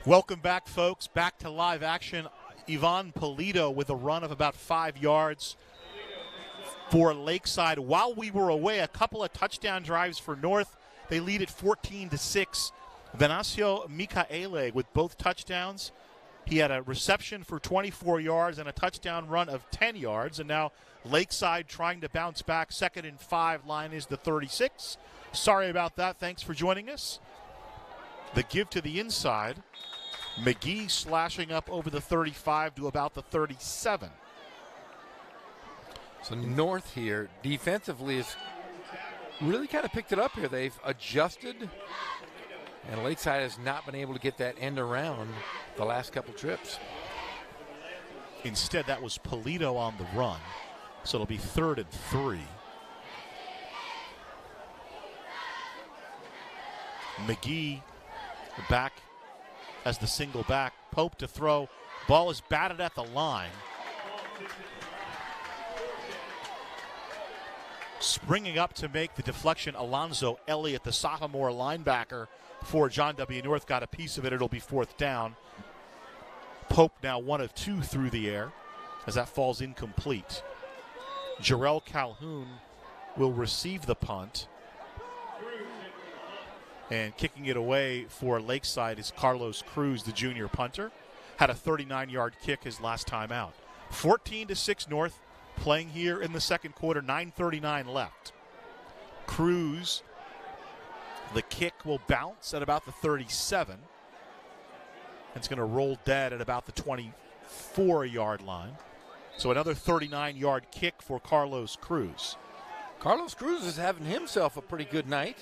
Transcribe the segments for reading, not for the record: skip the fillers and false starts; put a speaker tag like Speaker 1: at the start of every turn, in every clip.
Speaker 1: Welcome back, folks. Back to live action. Ivan Polito with a run of about 5 yards for Lakeside. While we were away, a couple of touchdown drives for North. They lead at 14-6. Venancio Micaele with both touchdowns. He had a reception for 24 yards and a touchdown run of 10 yards. And now Lakeside trying to bounce back. 2nd and 5. Line is the 36. Sorry about that. Thanks for joining us. The give to the inside. McGee slashing up over the 35 to about the 37.
Speaker 2: So North here defensively has really kind of picked it up here. They've adjusted, and Lakeside has not been able to get that end around the last couple trips.
Speaker 1: Instead, that was Polito on the run. So it'll be 3rd and 3. McGee back as the single back. Pope to throw. Ball is batted at the line. Springing up to make the deflection, Alonzo Elliott, the sophomore linebacker for John W. North, got a piece of it. It'll be 4th down. Pope now 1 of 2 through the air as that falls incomplete. Jarrell Calhoun will receive the punt. And kicking it away for Lakeside is Carlos Cruz, the junior punter. Had a 39-yard kick his last time out. 14-6 North, playing here in the second quarter, 9:39 left. Cruz, the kick will bounce at about the 37. It's going to roll dead at about the 24-yard line. So another 39-yard kick for Carlos Cruz.
Speaker 2: Carlos Cruz is having himself a pretty good night.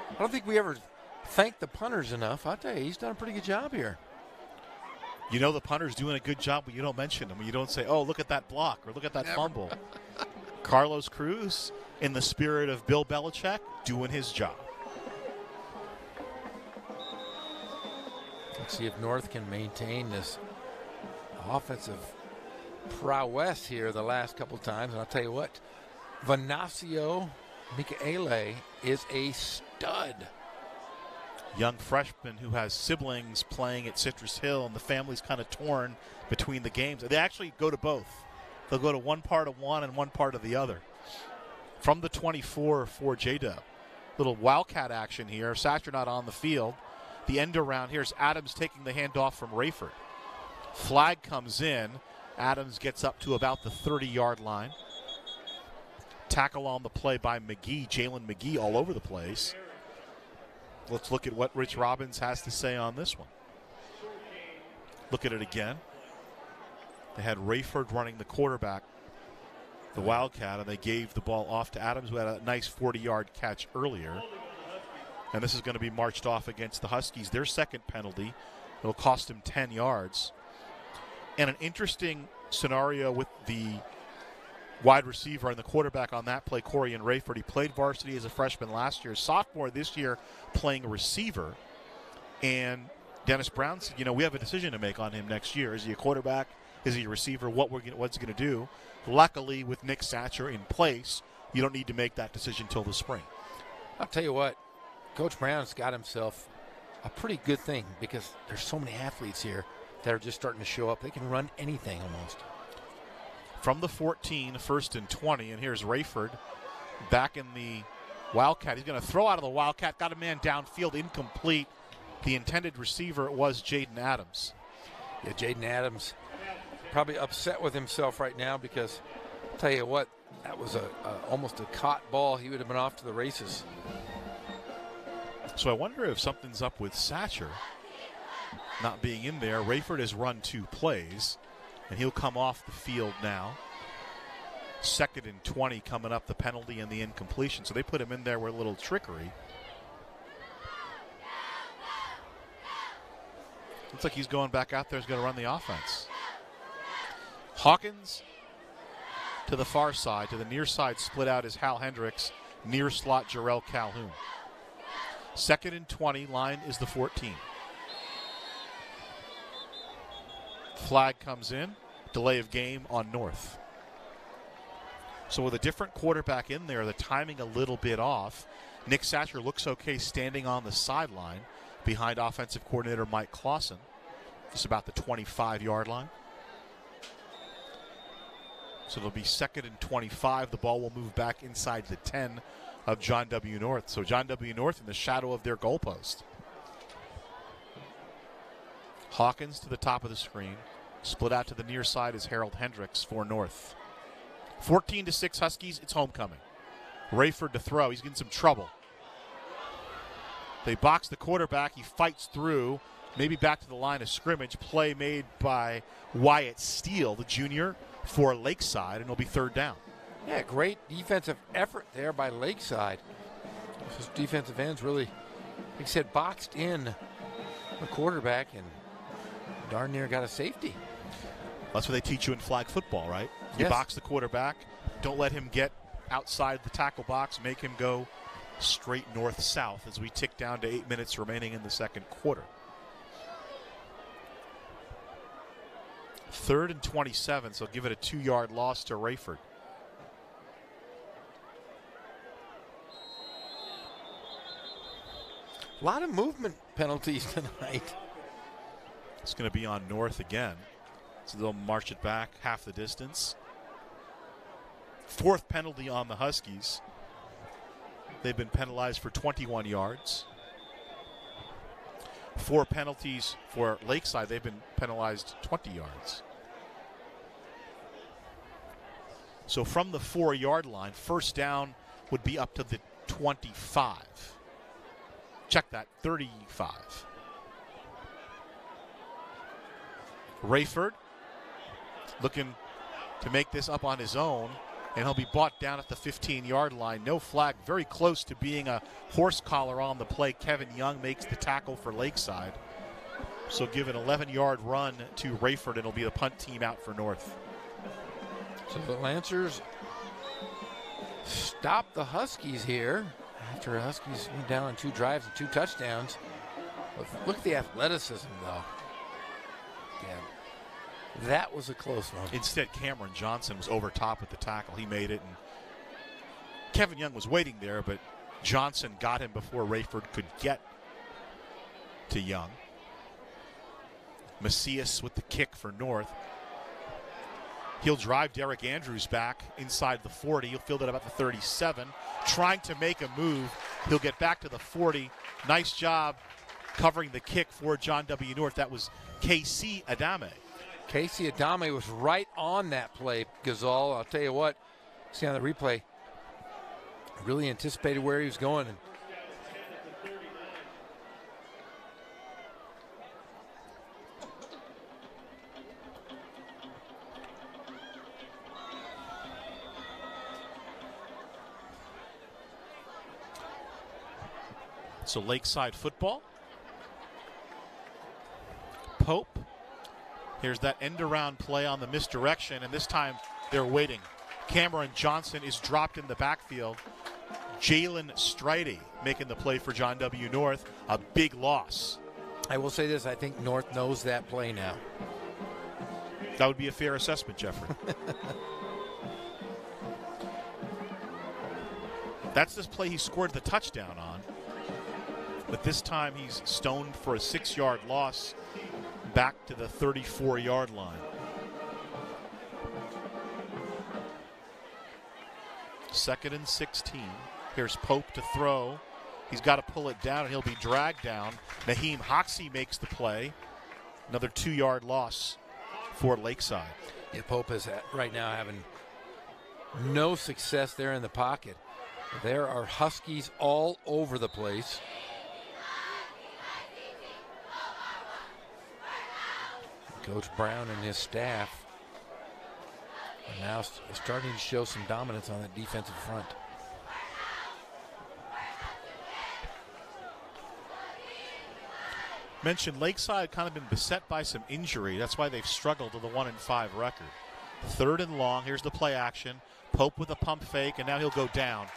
Speaker 2: I don't think we ever thank the punters enough. I'll tell you, he's done a pretty good job here.
Speaker 1: You know the punter's doing a good job, but you don't mention him. You don't say, oh, look at that block or look at that fumble. Carlos Cruz, in the spirit of Bill Belichick, doing his job.
Speaker 2: Let's see if North can maintain this offensive prowess here the last couple times. And I'll tell you what, Venancio Micaele is a stud.
Speaker 1: Young freshman who has siblings playing at Citrus Hill, and the family's kind of torn between the games. They actually go to both. They'll go to one part of one and one part of the other. From the 24 for J-Dub. Little Wildcat action here. Satcher not on the field. The end around here is Adams taking the handoff from Rayford. Flag comes in. Adams gets up to about the 30-yard line. Tackle on the play by McGee. Jalen McGee all over the place. Let's look at what Rich Robbins has to say on this one. Look at it again. They had Rayford running the quarterback, the Wildcat, and they gave the ball off to Adams, who had a nice 40-yard catch earlier. And this is going to be marched off against the Huskies. Their second penalty. It'll cost him 10 yards. And an interesting scenario with the wide receiver and the quarterback on that play, Corian Rayford. He played varsity as a freshman last year. Sophomore this year playing a receiver. And Dennis Brown said, you know, we have a decision to make on him next year. Is he a quarterback? Is he a receiver? What's he going to do? Luckily, with Nick Satcher in place, you don't need to make that decision till the spring.
Speaker 2: I'll tell you what, Coach Brown's got himself a pretty good thing because there's so many athletes here that are just starting to show up. They can run anything almost.
Speaker 1: From the 14, 1st and 20, and here's Rayford back in the Wildcat. He's going to throw out of the Wildcat, got a man downfield, incomplete. The intended receiver was Jaden Adams.
Speaker 2: Yeah, Jaden Adams probably upset with himself right now because, I'll tell you what, that was almost a caught ball. He would have been off to the races.
Speaker 1: So I wonder if something's up with Satcher not being in there. Rayford has run 2 plays. And he'll come off the field now. 2nd and 20 coming up, the penalty and the incompletion. So they put him in there with a little trickery. Looks like he's going back out there. He's going to run the offense. Hawkins to the far side. To the near side, split out is Hal Hendricks. Near slot, Jarrell Calhoun. 2nd and 20, line is the 14. Flag comes in, delay of game on North. So with a different quarterback in there, the timing a little bit off. Nick Satcher looks okay standing on the sideline, behind offensive coordinator Mike Clausen, just about the 25-yard line. So it'll be 2nd and 25. The ball will move back inside the 10 of John W. North. So John W. North in the shadow of their goalpost. Hawkins to the top of the screen. Split out to the near side is Harold Hendricks for North. 14-6 Huskies. It's homecoming. Rayford to throw. He's getting some trouble. They box the quarterback. He fights through. Maybe back to the line of scrimmage. Play made by Wyatt Steele, the junior, for Lakeside, and it'll be 3rd down.
Speaker 2: Yeah, great defensive effort there by Lakeside. Those defensive ends really, like I said, boxed in the quarterback and darn near got a safety.
Speaker 1: That's what they teach you in flag football, right? You
Speaker 2: Yes.
Speaker 1: box the quarterback. Don't let him get outside the tackle box. Make him go straight north-south as we tick down to 8 minutes remaining in the second quarter. 3rd and 27, so give it a 2-yard loss to Rayford.
Speaker 2: A lot of movement penalties tonight.
Speaker 1: It's going to be on North again. So they'll march it back half the distance. 4th penalty on the Huskies. They've been penalized for 21 yards. 4 penalties for Lakeside. They've been penalized 20 yards. So from the 4-yard line, 1st down would be up to the 25. Check that, 35. Rayford looking to make this up on his own, and he'll be brought down at the 15-yard line. No flag, very close to being a horse collar on the play. Kevin Young makes the tackle for Lakeside. So give an 11-yard run to Rayford, and it'll be the punt team out for North.
Speaker 2: So the Lancers stop the Huskies here after the Huskies went down on 2 drives and 2 touchdowns. Look at the athleticism, though. Yeah, that was a close one.
Speaker 1: Instead, Cameron Johnson was over top at the tackle. He made it, and Kevin Young was waiting there, but Johnson got him before Rayford could get to Young. Macias with the kick for North. He'll drive Derek Andrews back inside the 40. He'll field it about the 37. Trying to make a move. He'll get back to the 40. Nice job covering the kick for John W. North. That was Casey Adame.
Speaker 2: Casey Adame was right on that play, Gazal. I'll tell you what, see on the replay, really anticipated where he was going.
Speaker 1: So Lakeside football. Pope. Here's that end around play on the misdirection, and this time they're waiting. Cameron Johnson is dropped in the backfield. Jalen Stridey making the play for John W. North. A big loss.
Speaker 2: I will say this, I think North knows that play now.
Speaker 1: That would be a fair assessment, Jeffrey. That's this play he scored the touchdown on. But this time he's stoned for a 6-yard loss back to the 34-yard line. Second and 16. Here's Pope to throw. He's got to pull it down, and he'll be dragged down. Naheem Hoxie makes the play. Another 2-yard loss for Lakeside.
Speaker 2: Yeah, Pope is right now having no success there in the pocket. There are Huskies all over the place. Coach Brown and his staff are now starting to show some dominance on the defensive front.
Speaker 1: Mentioned Lakeside kind of been beset by some injury. That's why they've struggled with a 1-5 record. 3rd and long. Here's the play action. Pope with a pump fake, and now he'll go down.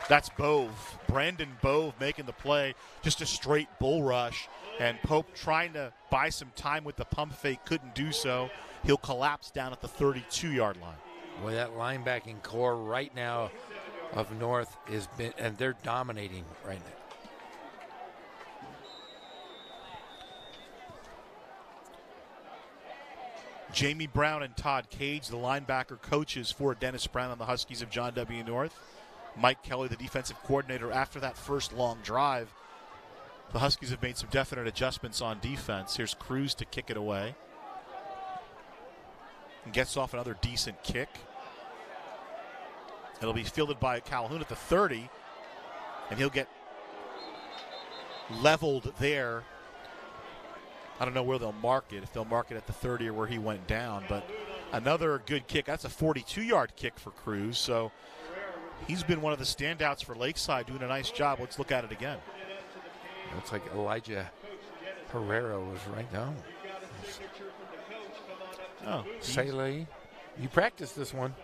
Speaker 1: That's Bove. Brandon Bove making the play. Just a straight bull rush. And Pope trying to buy some time with the pump fake, couldn't do so. He'll collapse down at the 32-yard line.
Speaker 2: Boy, that linebacking core right now of North and they're dominating right now.
Speaker 1: Jamie Brown and Todd Cage, the linebacker coaches for Dennis Brown and the Huskies of John W. North. Mike Kelly, the defensive coordinator. After that first long drive, the Huskies have made some definite adjustments on defense. Here's Cruz to kick it away. And gets off another decent kick. It'll be fielded by Calhoun at the 30, and he'll get leveled there. I don't know where they'll mark it, if they'll mark it at the 30 or where he went down, but another good kick. That's a 42-yard kick for Cruz, so he's been one of the standouts for Lakeside, doing a nice job. Let's look at it again.
Speaker 2: Looks like Elijah Herrera was right down.
Speaker 1: Oh,
Speaker 2: Sele, you practiced this one.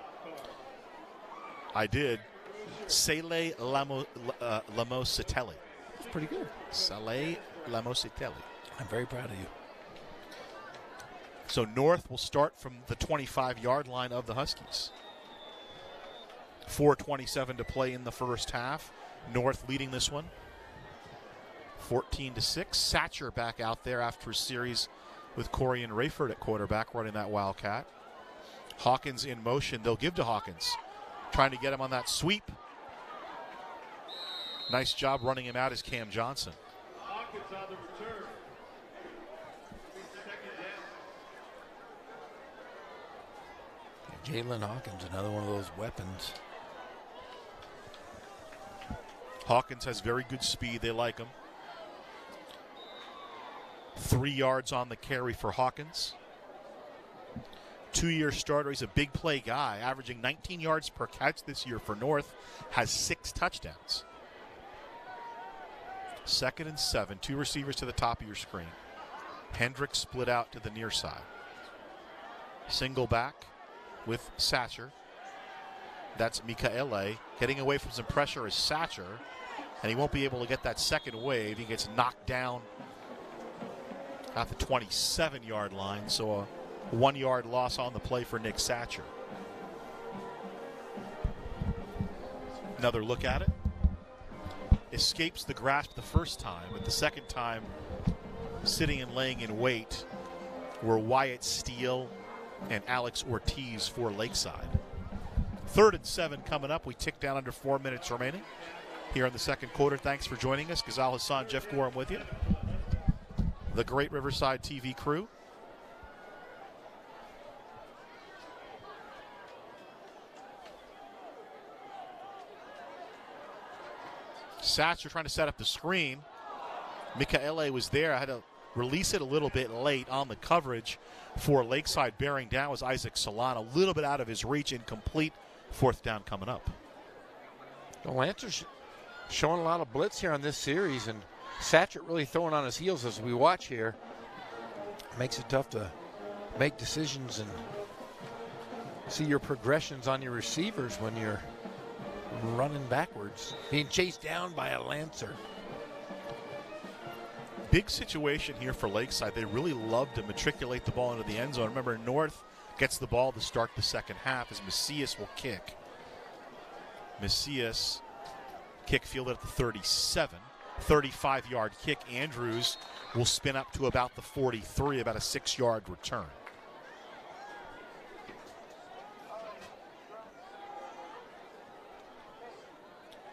Speaker 1: I did. Sele Lamositelli.
Speaker 2: That's pretty good.
Speaker 1: Sele Lamositelli.
Speaker 2: I'm very proud of you.
Speaker 1: So North will start from the 25-yard line of the Huskies. 4:27 to play in the first half. North leading this one. 14-6. Satcher back out there after a series with Corian Rayford at quarterback, running that Wildcat. Hawkins in motion. They'll give to Hawkins, trying to get him on that sweep. Nice job running him out is Cam Johnson.
Speaker 3: Hawkins on the return.
Speaker 2: Jalen Hawkins, another one of those weapons.
Speaker 1: Hawkins has very good speed. They like him. 3 yards on the carry for Hawkins. 2-year starter. He's a big play guy, averaging 19 yards per catch this year for North. Has 6 touchdowns. 2nd and 7. 2 receivers to the top of your screen. Hendricks split out to the near side. Single back with Satcher. That's Mikaele. Getting away from some pressure is Satcher, and he won't be able to get that second wave. He gets knocked down at the 27-yard line, so a 1-yard loss on the play for Nick Satcher. Another look at it. Escapes the grasp the first time, but the second time sitting and laying in wait were Wyatt Steele and Alex Ortiz for Lakeside. 3rd and 7 coming up. We tick down under 4 minutes remaining here in the second quarter. Thanks for joining us. Ghazal Hassan, Jeff Gorham with you. The Great Riverside TV crew. Satcher trying to set up the screen. Mikaele was there. I had to release it a little bit late on the coverage for Lakeside. Bearing down was Isaac Solana. A little bit out of his reach, incomplete. 4th down coming up.
Speaker 2: The Lancers showing a lot of blitz here on this series, and Satcher really throwing on his heels as we watch here. Makes it tough to make decisions and see your progressions on your receivers when you're running backwards, being chased down by a Lancer.
Speaker 1: Big situation here for Lakeside. They really love to matriculate the ball into the end zone. Remember, North gets the ball to start the second half as Macias will kick. Macias kick fielded at the 37. 35-yard kick. Andrews will spin up to about the 43, about a 6-yard return.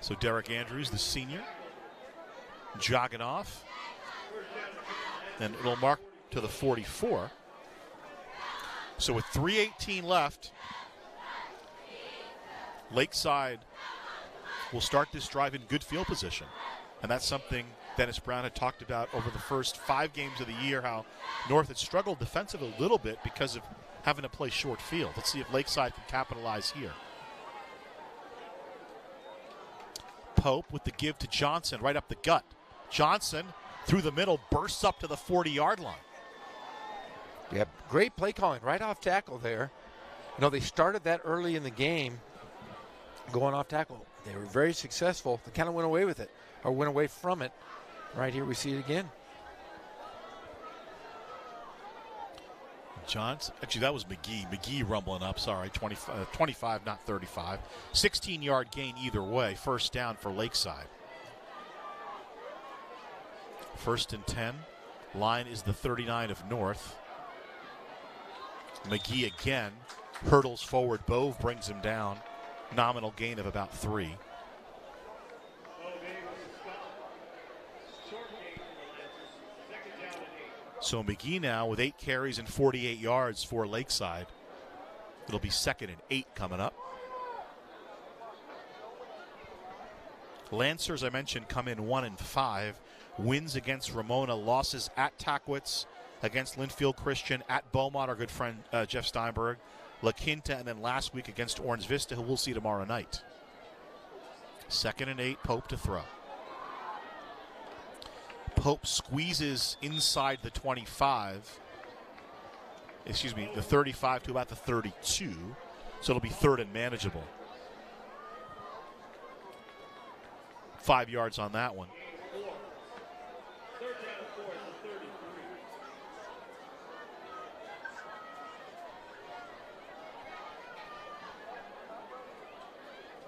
Speaker 1: So Derek Andrews, the senior, jogging off. And it'll mark to the 44. So with 3:18 left, Lakeside will start this drive in good field position. And that's something Dennis Brown had talked about over the first 5 games of the year, how North had struggled defensively a little bit because of having to play short field. Let's see if Lakeside can capitalize here. Pope with the give to Johnson right up the gut. Johnson through the middle bursts up to the 40-yard line.
Speaker 2: Yeah, great play calling right off tackle there. You know, they started that early in the game going off tackle. They were very successful. They kind of went away with it, or went away from it. Right here we see it again.
Speaker 1: Johnson, actually that was McGee. McGee rumbling up, sorry, 25, not 35. 16-yard gain either way, 1st down for Lakeside. 1st and 10. Line is the 39 of North. McGee again hurdles forward. Bove brings him down. Nominal gain of about 3. So McGee now with 8 carries and 48 yards for Lakeside. It'll be 2nd and 8 coming up. Lancers, I mentioned, come in 1 and 5. Wins against Ramona, losses at Tackwitz, against Linfield Christian, at Beaumont, our good friend Jeff Steinberg, La Quinta, and then last week against Orange Vista, who we'll see tomorrow night. 2nd and 8, Pope to throw. Pope squeezes inside the 25. Excuse me, the 35 to about the 32. So it'll be 3rd and manageable. 5 yards on that one.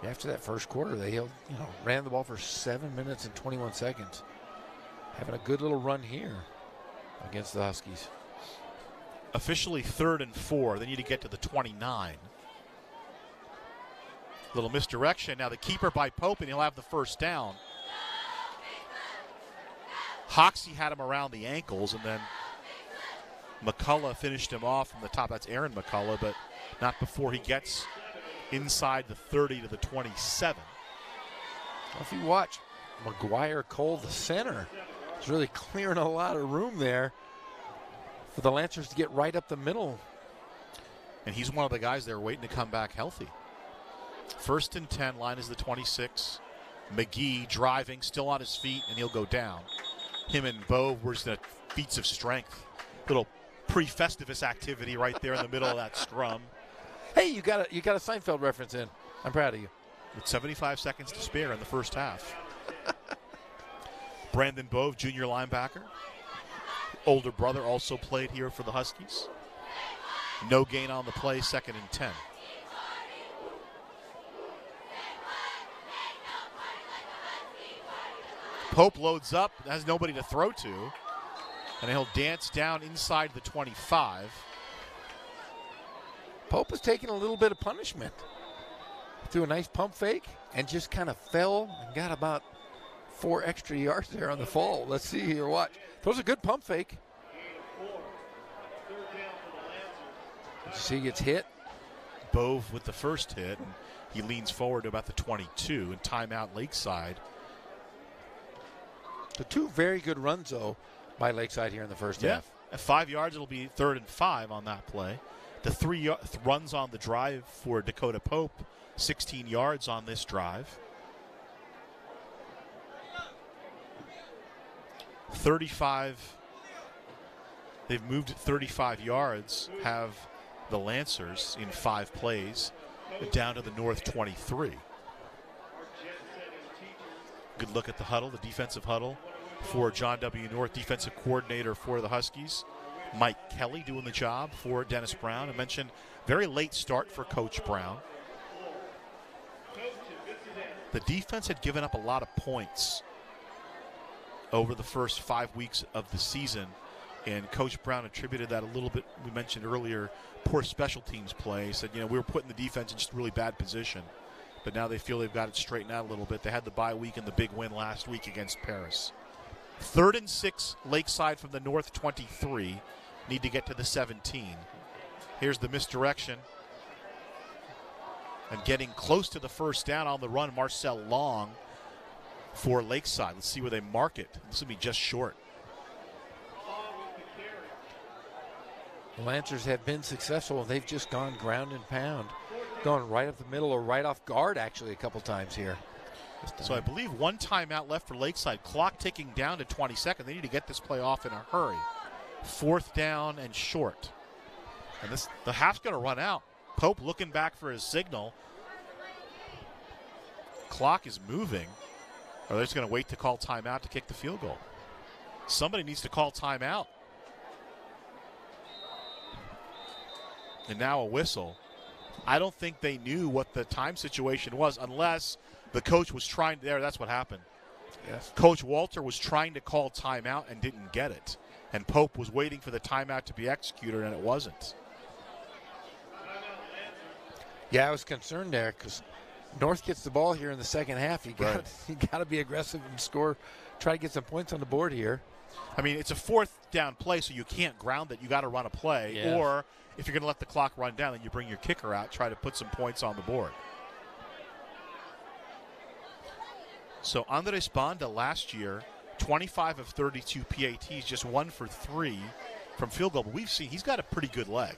Speaker 2: After that first quarter, they ran the ball for 7 minutes and 21 seconds. Having a good little run here against the Huskies.
Speaker 1: Officially 3rd and 4. They need to get to the 29. Little misdirection. Now the keeper by Pope, and he'll have the first down. Hoxie had him around the ankles, and then McCullough finished him off from the top. That's Aaron McCullough, but not before he gets inside the 30 to the 27.
Speaker 2: Well, if you watch McGuire Cole, the center, is really clearing a lot of room there for the Lancers to get right up the middle.
Speaker 1: And he's one of the guys they're waiting to come back healthy. 1st and 10, line is the 26. McGee driving, still on his feet, and he'll go down. Him and Bove were just feats of strength. Little pre-Festivus activity right there in the middle of that scrum.
Speaker 2: Hey, you got a Seinfeld reference in. I'm proud of you.
Speaker 1: With 75 seconds to spare in the first half. Brandon Bove, junior linebacker. Older brother also played here for the Huskies. No gain on the play, 2nd and 10. Pope loads up, has nobody to throw to, and he'll dance down inside the 25.
Speaker 2: Pope is taking a little bit of punishment. Threw a nice pump fake and just kind of fell and got about 4 extra yards there on the fall. Let's see here, watch. Throws a good pump fake. You see he gets hit.
Speaker 1: Bove with the first hit, and he leans forward to about the 22, and timeout Lakeside.
Speaker 2: The 2 very good runs, though, by Lakeside here in the first half.
Speaker 1: At 5 yards, it'll be 3rd and 5 on that play. The 3 runs on the drive for Dakota Pope, 16 yards on this drive. 35. They've moved it 35 yards, have the Lancers in 5 plays down to the North 23. Good look at the huddle, the defensive huddle for John W. North, defensive coordinator for the Huskies. Mike Kelly doing the job for Dennis Brown. I mentioned very late start for Coach Brown. The defense had given up a lot of points over the first 5 weeks of the season, and Coach Brown attributed that a little bit, we mentioned earlier, poor special teams play. He said, we were putting the defense in just really bad position. But now they feel they've got it straightened out a little bit. They had the bye week and the big win last week against Paris. 3rd and 6, Lakeside from the North 23. Need to get to the 17. Here's the misdirection. And getting close to the first down on the run, Marcel Long for Lakeside. Let's see where they mark it. This will be just short.
Speaker 2: The Lancers have been successful. They've just gone ground and pound. Going right up the middle or right off guard, actually, a couple times here.
Speaker 1: So I believe 1 timeout left for Lakeside. Clock ticking down to 20 seconds. They need to get this play off in a hurry. 4th down and short. And the half's going to run out. Pope looking back for his signal. Clock is moving. Or they're just going to wait to call timeout to kick the field goal. Somebody needs to call timeout. And now a whistle. I don't think they knew what the time situation was unless the coach was trying to. That's what happened.
Speaker 2: Yes.
Speaker 1: Coach Walter was trying to call timeout and didn't get it. And Pope was waiting for the timeout to be executed, and it wasn't.
Speaker 2: Yeah, I was concerned there because North gets the ball here in the second half. You got to be aggressive and score, try to get some points on the board here.
Speaker 1: I mean, it's a fourth down play, so you can't ground it. You got to run a play.
Speaker 2: Yes.
Speaker 1: Or if you're going to let the clock run down, then you bring your kicker out, try to put some points on the board. So Andres Banda last year, 25 of 32 PATs, just 1 for 3 from field goal. But we've seen he's got a pretty good leg.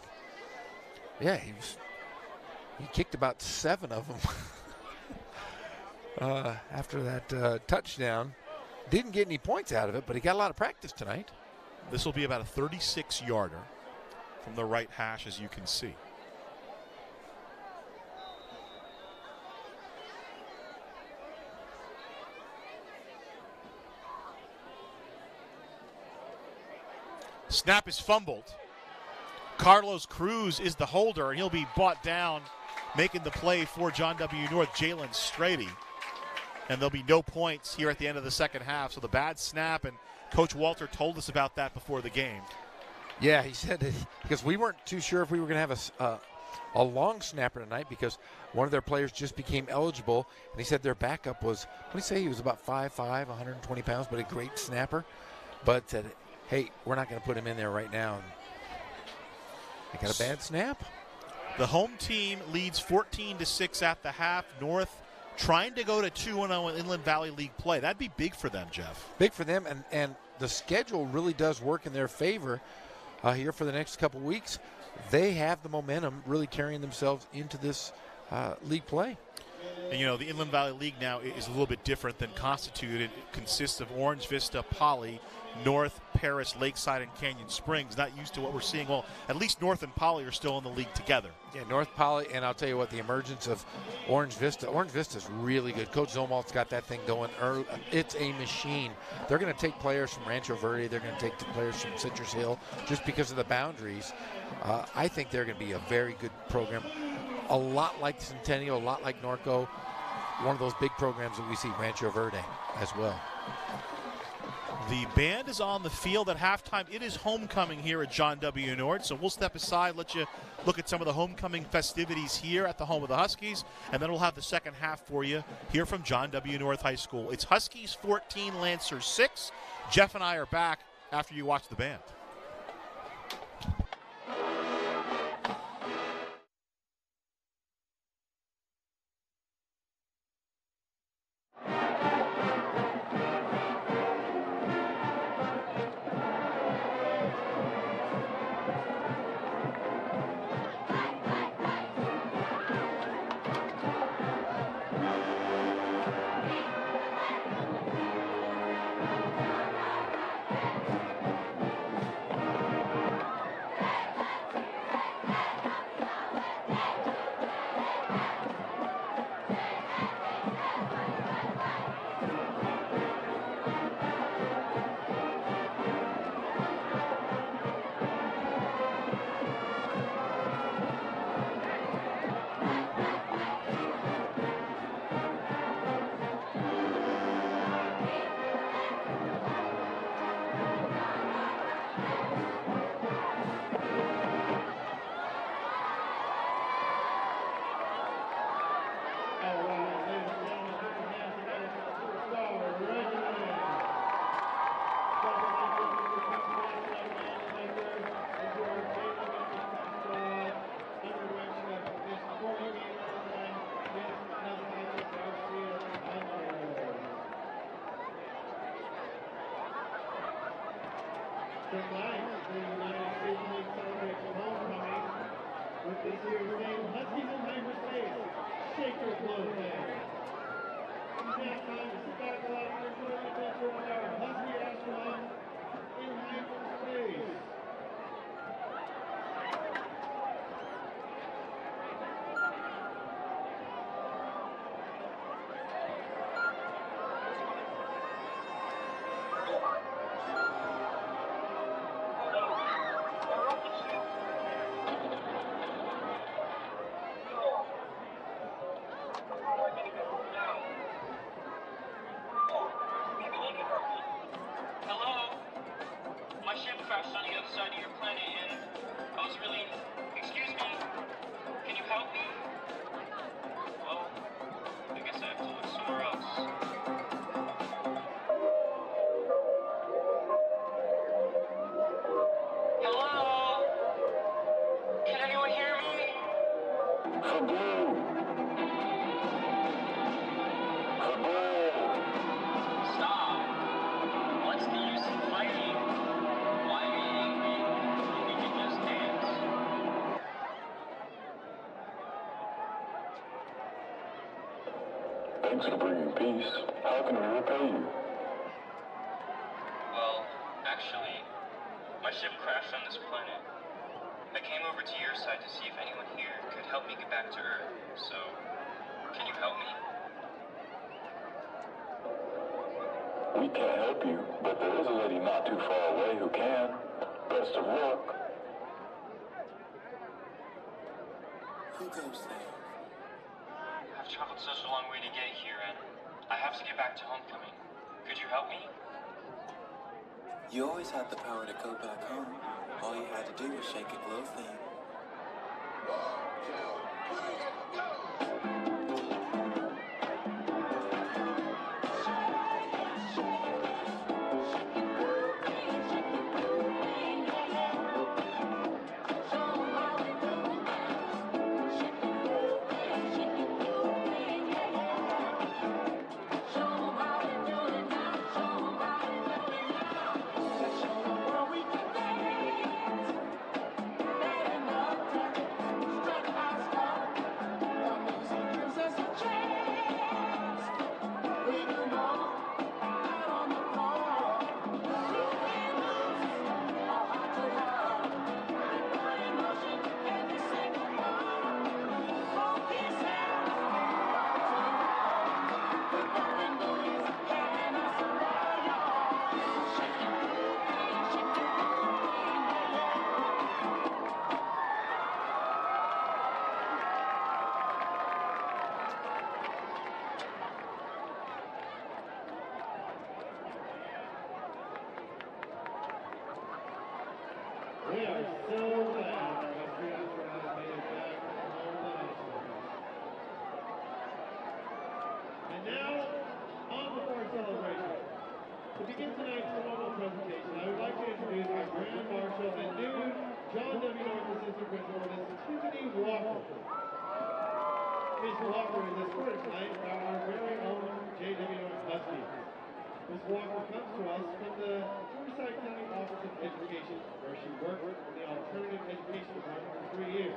Speaker 2: Yeah, he kicked about 7 of them after that touchdown. Didn't get any points out of it, but he got a lot of practice tonight.
Speaker 1: This will be about a 36-yarder from the right hash, as you can see. Snap is fumbled. Carlos Cruz is the holder, and he'll be brought down, making the play for John W. North, Jalen Strady. And there'll be no points here at the end of the second half. So the bad snap, and Coach Walter told us about that before the game.
Speaker 2: Yeah, he said that because we weren't too sure if we were going to have a long snapper tonight because one of their players just became eligible. And he said their backup was, what did he say? He was about 5'5", 120 pounds, but a great snapper. But said, hey, we're not going to put him in there right now. And they got a bad snap.
Speaker 1: The home team leads 14-6 at the half. North trying to go to 2-0 in Inland Valley League play. That'd be big for them, Jeff.
Speaker 2: Big for them, and the schedule really does work in their favor here for the next couple weeks. They have the momentum really carrying themselves into this league play.
Speaker 1: And, you know, the Inland Valley League now is a little bit different than constituted. It consists of Orange Vista, Poly, North, Paris, Lakeside, and Canyon Springs. Not used to what we're seeing. Well, at least North and Poly are still in the league together.
Speaker 2: Yeah, North Poly, and I'll tell you what, the emergence of Orange Vista. Orange Vista is really good. Coach Zolmalt's got that thing going early. It's a machine. They're going to take players from Rancho Verde. They're going to take the players from Citrus Hill just because of the boundaries. I think they're going to be a very good program. A lot like Centennial, a lot like Norco. One of those big programs that we see, Rancho Verde, as well.
Speaker 1: The band is on the field at halftime. It is homecoming here at John W. North, so we'll step aside, let you look at some of the homecoming festivities here at the home of the Huskies, and then we'll have the second half for you here from John W. North High School. It's Huskies 14, Lancers 6. Jeff and I are back after you watch the band.
Speaker 3: Tonight, the United States League celebrates homecoming with this year's game, Huskies in hyperspace, Shaker Blow Band. It's now time to sit back, relax, and enjoy the adventure of our Husky astronauts in hyperspace.
Speaker 4: Thanks for bringing peace. How can we repay you?
Speaker 5: Well, actually, my ship crashed on this planet. I came over to your side to see if anyone here could help me get back to Earth. So, can you help me?
Speaker 4: We can't help you, but there is a lady not too far away who can. Best of luck.
Speaker 6: Who goes there?
Speaker 5: I've traveled such a long way to get here, and I have to get back to homecoming. Could you help me?
Speaker 6: You always had the power to go back home. All you had to do was shake a glow thing.
Speaker 3: We are so glad that students were able to make it back home to high school. And now, on with our celebration. To begin tonight's formal presentation, I would like to introduce our Grand Marshal and new John W. North Assistant Principal, Ms. Tiffany Walker. Ms. Walker is escorted tonight by our very own J.W. North Huskies. Ms. Walker comes to us from the Forsyth County Office of Education, where she worked in the Alternative Education Department for 3 years.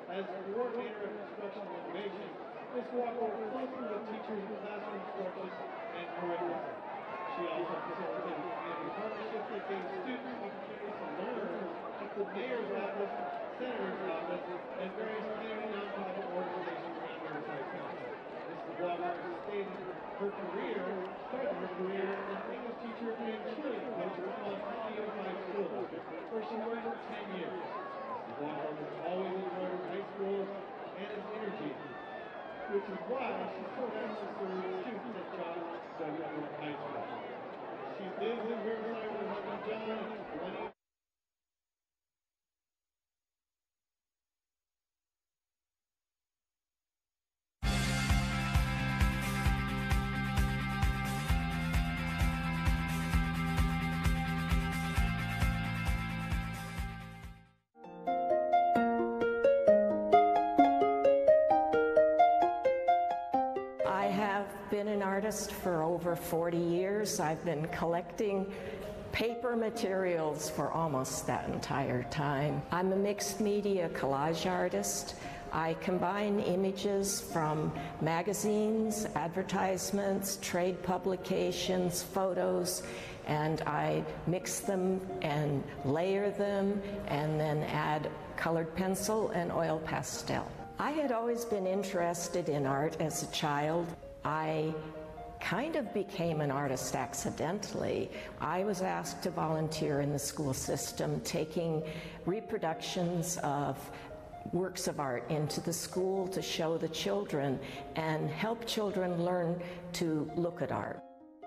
Speaker 3: As Coordinator of Instruction and Innovation, Ms. Walker worked closely with teachers in classroom instruction and curriculum. She also facilitated community partnerships that gave students opportunities to learn at the Mayor's Office, Senator's Office, and various community nonprofit organizations around Riverside County. Ms. Walker stated her career, started her career as an English teacher and cheerleading coach for Montecito High School, where she worked for 10 years. Ms. Walker has always enjoyed her high school and its energy, which is why she still has to serve students at John W. North High School. She lives in Riverside with her husband John and plenty.
Speaker 7: I have been an artist for over 40 years. I've been collecting paper materials for almost that entire time. I'm a mixed media collage artist. I combine images from magazines, advertisements, trade publications, photos, and I mix them and layer them and then add colored pencil and oil pastel. I had always been interested in art as a child. I kind of became an artist accidentally. I was asked to volunteer in the school system, taking reproductions of works of art into the school to show the children and help children learn to look at art.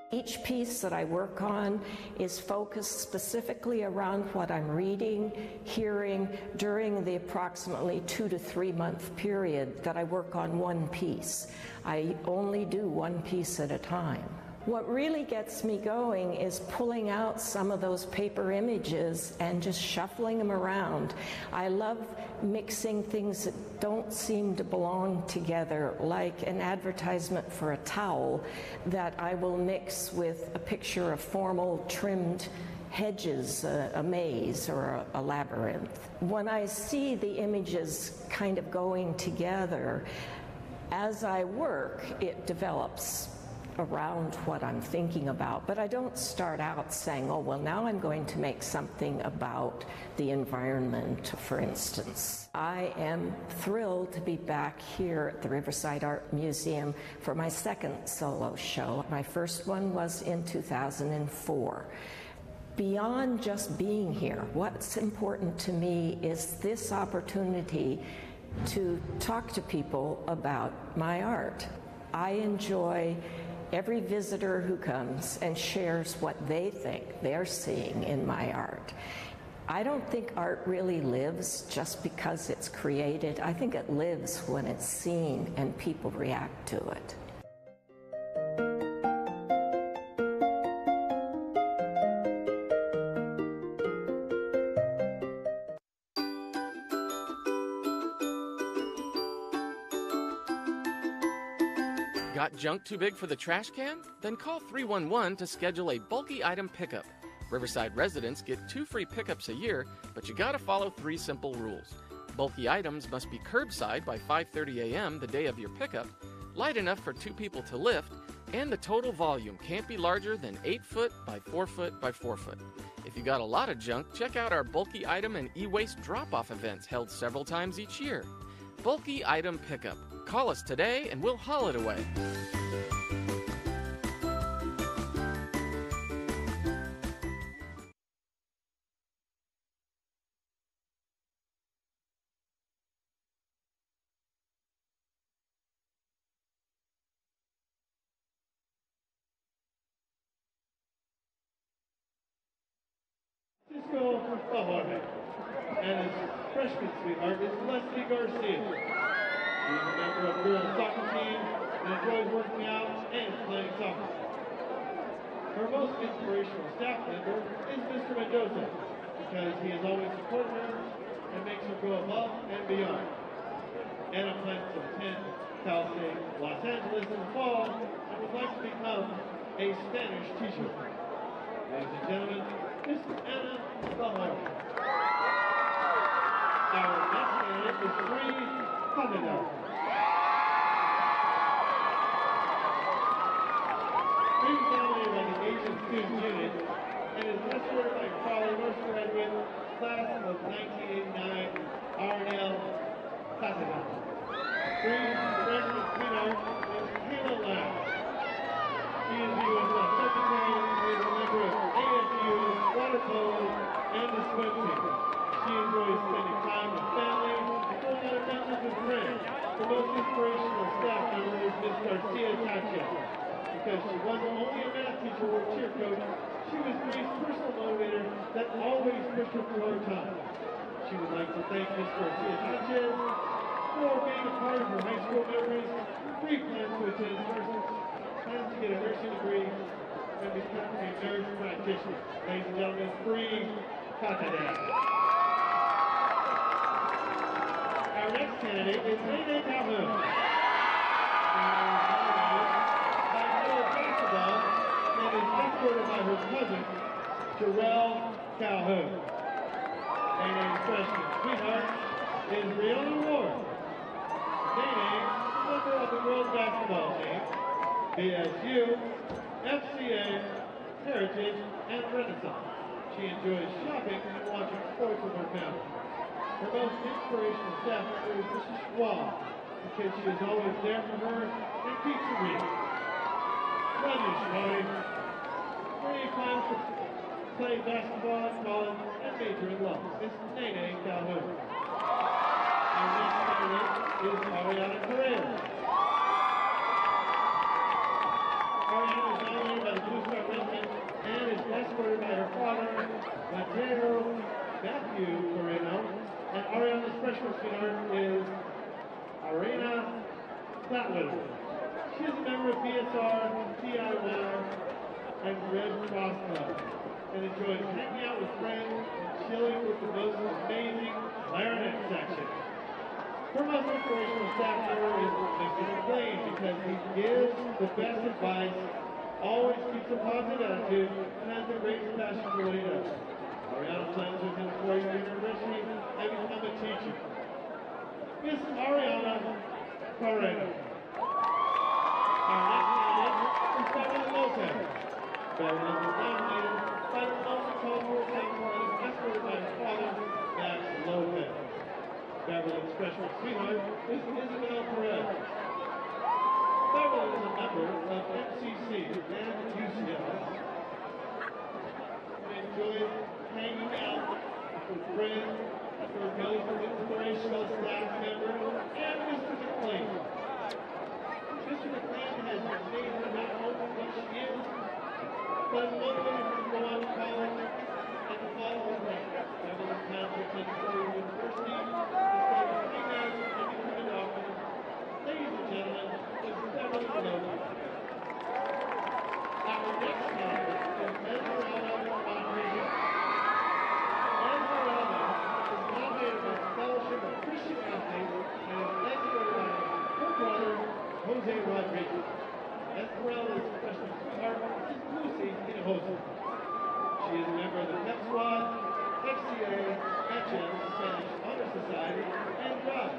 Speaker 7: Each piece that I work on is focused specifically around what I'm reading, hearing during the approximately 2 to 3 month period that I work on one piece. I only do one piece at a time. What really gets me going is pulling out some of those paper images and just shuffling them around. I love mixing things that don't seem to belong together, like an advertisement for a towel that I will mix with a picture of formal trimmed hedges, a maze or a labyrinth. When I see the images kind of going together, As I work, it develops around what I'm thinking about, but I don't start out saying, oh, well, now I'm going to make something about the environment, for instance. I am thrilled to be back here at the Riverside Art Museum for my second solo show. My first one was in 2004. Beyond just being here, what's important to me is this opportunity to talk to people about my art. I enjoy every visitor who comes and shares what they think they're seeing in my art. I don't think art really lives just because it's created. I think it lives when it's seen and people react to it.
Speaker 8: Got junk too big for the trash can? Then call 311 to schedule a bulky item pickup. Riverside residents get 2 free pickups a year, but you gotta follow 3 simple rules. Bulky items must be curbside by 5:30 a.m. the day of your pickup, light enough for 2 people to lift, and the total volume can't be larger than 8 foot by 4 foot by 4 foot. If you got a lot of junk, check out our bulky item and e-waste drop-off events held several times each year. Bulky item pickup. Call us today and we'll haul it away.
Speaker 3: Cisco Lahore, and his freshman sweetheart is Leslie Garcia. She's a member of the girls' soccer team and enjoys working out and playing soccer. Her most inspirational staff member is Mr. Mendoza, because he has always supported her and makes her go above and beyond. Anna plans to attend Cal State Los Angeles in the fall and would like to become a Spanish teacher. Ladies and gentlemen, Miss Anna Lahore. Our next candidate is Bree Canada. Bree was nominated by the Asian Student Unit and is escorted by her father, North graduate, class of 1989, RNL Canada. Bree's freshman sweetheart is Kayla Lamb. She is the U.S. Secretary and is a member of ASU, water polo, and the swim team. She enjoys spending time with family and going on adventures with friends. The most inspirational staff member is Ms. Garcia Tacha. Because she wasn't only a math teacher or cheer coach, she was Bree's personal motivator that always pushed her through hard times. She would like to thank Ms. Garcia Tacha for being a part of her high school memories. Bree plans to attend plans to get a nursing degree and become a nurse practitioner. Ladies and gentlemen, Bree Canada. Our next candidate is Nene Calhoun. By college basketball and is escorted by her cousin, Jarrell Calhoun. Nene's freshman sweetheart is Rihanna Ward. Nene is a member of the girls basketball team, BSU, FCA, Heritage, and Renaissance. She enjoys shopping and watching sports with her family. Her most inspirational staff member is Mrs. Schwab, because she is always there for her and keeps her reading. Love you, Schwab. Bree plans to play basketball at college and major in law. Miss Nene Calhoun. Our next candidate is Ariana Correa. Ariana is nominated by the Blue Star Regiment and is escorted by her father, Mateo Matthew Coreno. And Ariana's freshman sweetheart is Arena Flatwood. She is a member of BSR, DIY, and Red Cross Club, and enjoys hanging out with friends and chilling with the most amazing clarinet section. Her most inspirational staff member is Mr. McLean, because he gives the best advice, always keeps a positive attitude, and has the greatest passion for what he does. Ariana plans to attend 4-year university and become a teacher. Miss Ariana Carreno. Beverly Lopez. Beverly was nominated by the multicultural council and is escorted by her father, Max Lopez. Beverly's freshman sweetheart is Isabel Perez. Beverly is a member of MCC and UCLA. She enjoys hanging out with friends, her most inspirational staff member, and Mr. McLean. Mr. McLean has made her not only what she is, but motivated her to go on to college and to follow her dream. Beverly plans to attend Florida University to study finance and become a doctor. Ladies and gentlemen, it's Beverly Lopez. Our next candidate is Esmeralda Rodriguez. Esmeralda is nominated by the Fellowship of Christian Athletes and is escorted by her brother, Jose Rodriguez. Esmeralda's freshman sweetheart is Lucy Hinojosa. She is a member of the Pep Squad, FCA, HM, Spanish Honor Society, and Drive.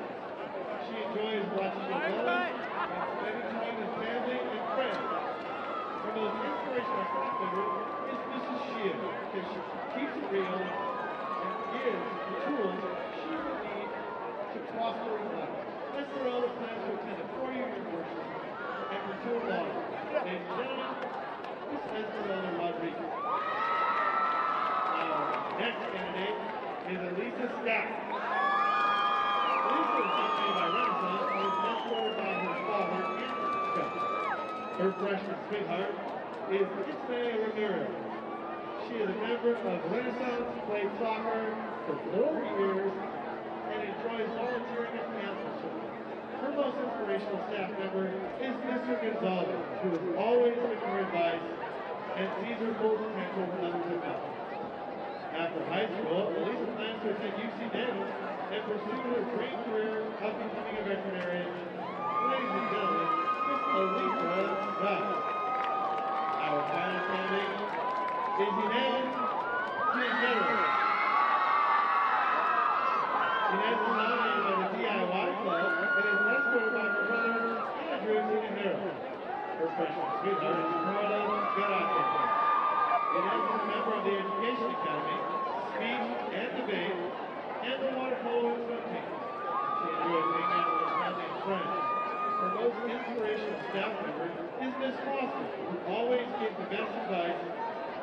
Speaker 3: She enjoys watching the weather and spending time with family and friends. Her most inspirational staff member is Mrs. Shia, because she keeps it real and gives the tools she will need to prosper in life. Esmeralda plans to attend a 4-year university and pursue law. Ladies and gentlemen, Miss Esmeralda Rodriguez. Our next candidate is Elisa Stack. Elisa is nominated by Renaissance and is mentored by her father, Anthony Scott. Her freshman sweetheart is Ismael Ramirez. She is a member of Renaissance, played soccer for 4 years, and enjoys volunteering at the Anthem Show. Her most inspirational staff member is Mr. Gonzalez, who has always given her advice and sees her full potential when others have not. After high school, Elisa plans to attend UC Davis and pursue her dream career of becoming a veterinarian. Ladies and gentlemen, Miss Elisa Scott. Our final candidate is Inez Quintero. Inez is nominated by the DIY Club and is escorted by her brother, Andrew Quintero. Her freshman sweetheart is Carla Garate. Inez is a member of the Education Academy, Speech and Debate, and the Water Polo and Swim team. She enjoys hanging out with her family and friends. Her most inspirational staff member is Miss Foster, who always gives the best advice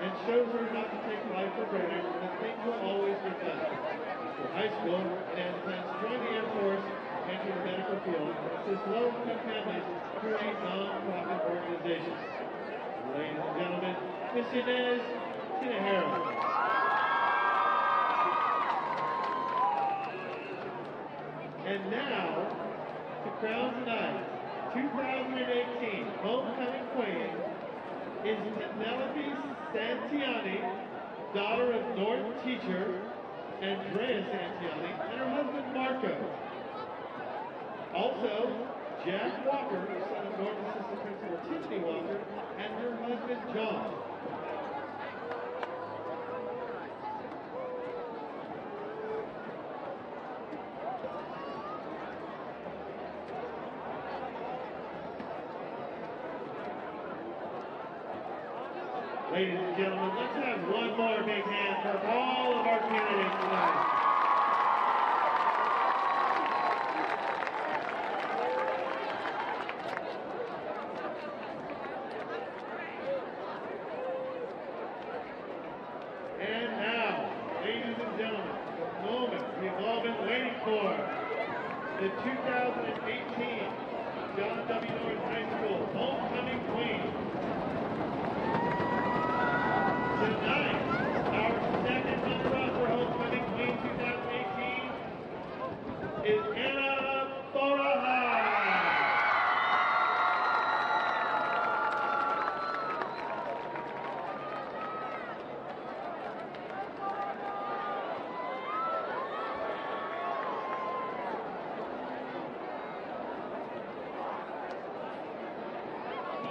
Speaker 3: and shows her not to take life for granted and that things will always get better. For high school, Inez plans to join the Air Force and enter the medical field and assist low-income families through a non-profit organization. Ladies and gentlemen, Miss Inez Tinajero. And now, to crown tonight's 2018 Homecoming Queen is Penelope Santiani, daughter of Norton teacher Andrea Santiani and her husband Marco. Also, Jack Walker, son of Norton Assistant Principal Tiffany Walker, and her husband John. Ladies and gentlemen, let's have one more big hand for all of our candidates tonight. And now, ladies and gentlemen, the moment we've all been waiting for, the 2018 John W. Norton High School Homecoming Queen. Tonight, our second runner-up for Homecoming Queen 2018 is Anna Boraha.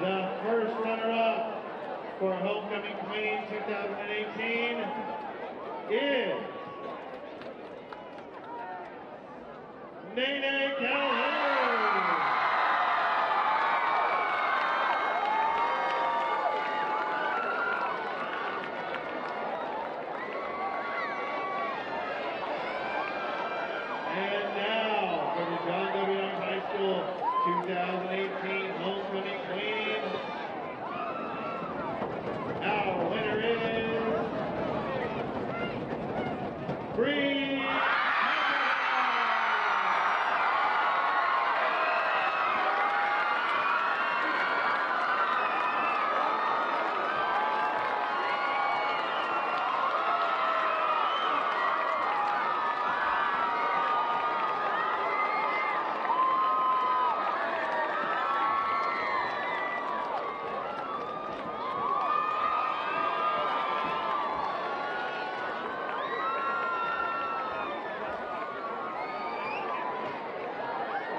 Speaker 3: The first runner-up for Homecoming Queen 2018 is Nene Calhoun.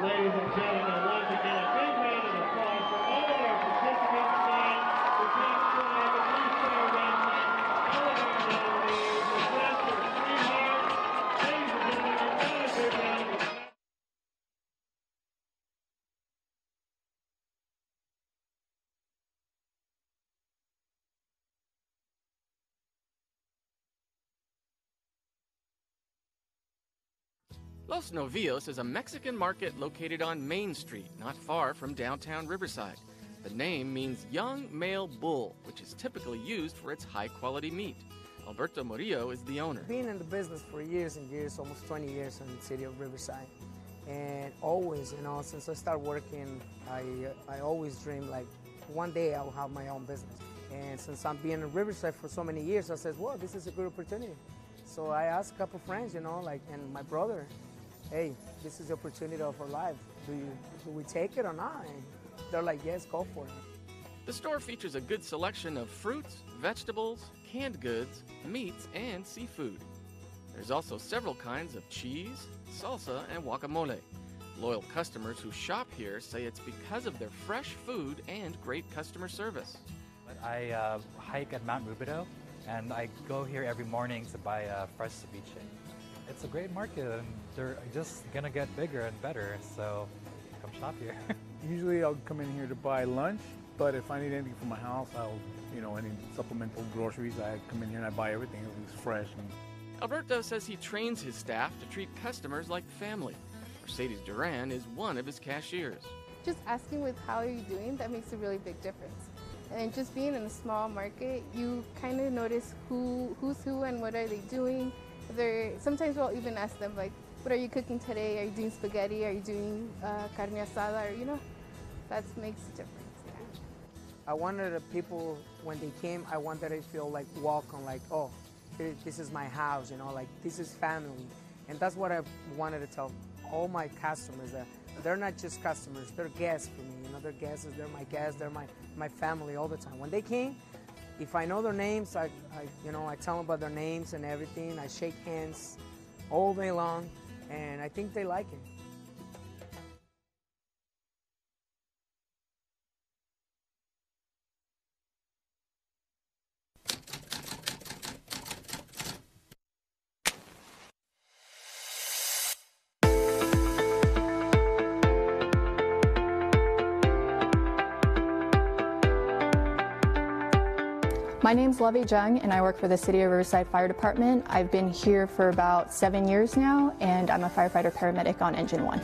Speaker 3: Ladies and gentlemen, once again, a big round of applause for all of our participants tonight. The top flight, the three-star wrestling, elevator nominees, the wrestler, sweetheart. Ladies and gentlemen, another big round of applause.
Speaker 8: Los Novios is a Mexican market located on Main Street, not far from downtown Riverside. The name means young male bull, which is typically used for its high-quality meat. Alberto Murillo is the owner.
Speaker 9: Been in the business for years and years, almost 20 years in the city of Riverside. And always, since I started working, I always dreamed like one day I'll have my own business. And since I'm being in Riverside for so many years, I said, well, this is a good opportunity. So I asked a couple friends, and my brother, hey, this is the opportunity of our life. Do we take it or not? And they're like, yes, go for it.
Speaker 8: The store features a good selection of fruits, vegetables, canned goods, meats, and seafood. There's also several kinds of cheese, salsa, and guacamole. Loyal customers who shop here say it's because of their fresh food and great customer service.
Speaker 10: I hike at Mount Rubidoux, and I go here every morning to buy fresh ceviche. It's a great market, and they're just gonna get bigger and better, so come shop here.
Speaker 11: Usually I'll come in here to buy lunch, but if I need anything for my house, any supplemental groceries, I come in here and I buy everything. Everything's fresh.
Speaker 8: Alberto says he trains his staff to treat customers like family. Mercedes Duran is one of his cashiers.
Speaker 12: Just asking with how are you doing, that makes a really big difference. And just being in a small market, you kind of notice who's who and what are they doing. Sometimes we'll even ask them, like, what are you cooking today? Are you doing spaghetti? Are you doing carne asada? Or, that makes a difference. Yeah.
Speaker 9: I wanted the people, when they came, I wanted to feel like welcome, like, oh, this is my house, like this is family. And that's what I wanted to tell all my customers, that they're not just customers, they're guests for me. They're guests, they're my guests, they're my family all the time. When they came, if I know their names, I tell them about their names and everything. I shake hands all day long, and I think they like it.
Speaker 13: My name's Lovey Jung, and I work for the City of Riverside Fire Department. I've been here for about 7 years now, and I'm a firefighter paramedic on Engine 1.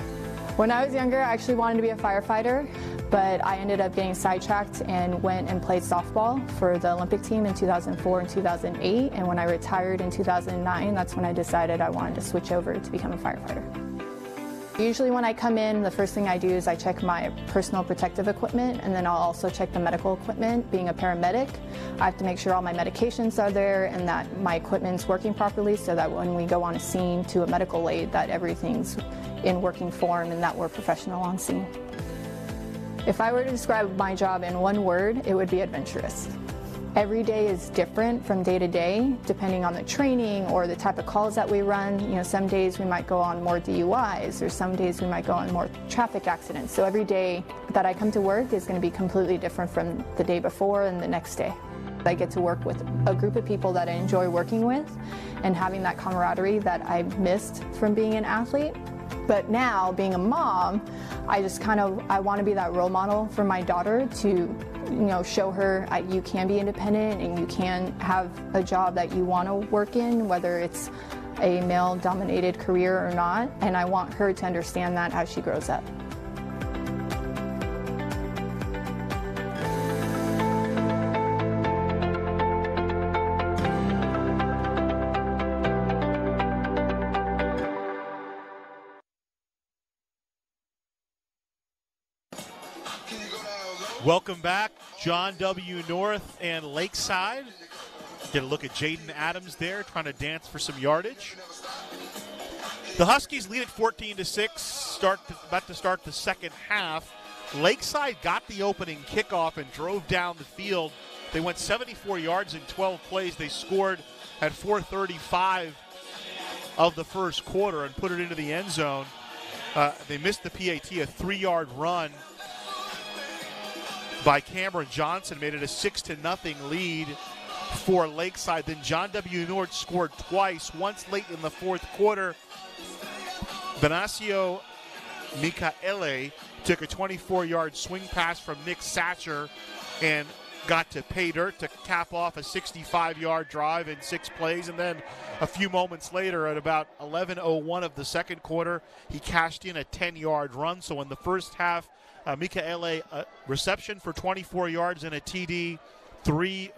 Speaker 13: When I was younger, I actually wanted to be a firefighter, but I ended up getting sidetracked and went and played softball for the Olympic team in 2004 and 2008, and when I retired in 2009, that's when I decided I wanted to switch over to become a firefighter. Usually when I come in, the first thing I do is I check my personal protective equipment, and then I'll also check the medical equipment. Being a paramedic, I have to make sure all my medications are there and that my equipment's working properly, so that when we go on a scene to a medical aid, that everything's in working form and that we're professional on scene. If I were to describe my job in one word, it would be adventurous. Every day is different from day to day, depending on the training or the type of calls that we run. Some days we might go on more DUIs, or some days we might go on more traffic accidents. So every day that I come to work is going to be completely different from the day before and the next day. I get to work with a group of people that I enjoy working with and having that camaraderie that I missed from being an athlete. But now, being a mom, I want to be that role model for my daughter to show her you can be independent and you can have a job that you want to work in, whether it's a male-dominated career or not. And I want her to understand that as she grows up.
Speaker 1: Welcome back, John W. North and Lakeside. Get a look at Jaden Adams there, trying to dance for some yardage. The Huskies lead at 14-6, about to start the second half. Lakeside got the opening kickoff and drove down the field. They went 74 yards in 12 plays. They scored at 4:35 of the first quarter and put it into the end zone. They missed the PAT. A 3-yard run by Cameron Johnson made it a 6-0 lead for Lakeside. Then John W. Nord scored twice, once late in the fourth quarter. Venancio Micaele took a 24-yard swing pass from Nick Satcher and got to pay dirt to cap off a 65-yard drive in 6 plays. And then a few moments later, at about 11:01 of the second quarter, he cashed in a 10-yard run. So in the first half, Micaele, reception for 24 yards and a TD, 3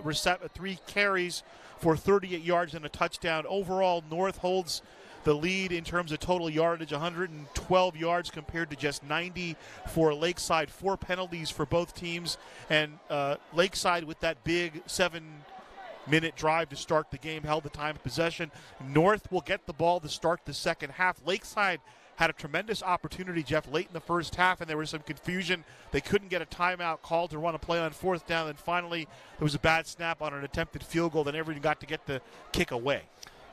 Speaker 1: carries for 38 yards and a touchdown. Overall, North holds the lead in terms of total yardage, 112 yards compared to just 90 for Lakeside. 4 penalties for both teams, and Lakeside, with that big 7-minute drive to start the game, held the time of possession. North will get the ball to start the second half. Lakeside had a tremendous opportunity, Jeff, late in the first half, and there was some confusion. They couldn't get a timeout called to run a play on fourth down, and finally there was a bad snap on an attempted field goal that everyone got to get the kick away.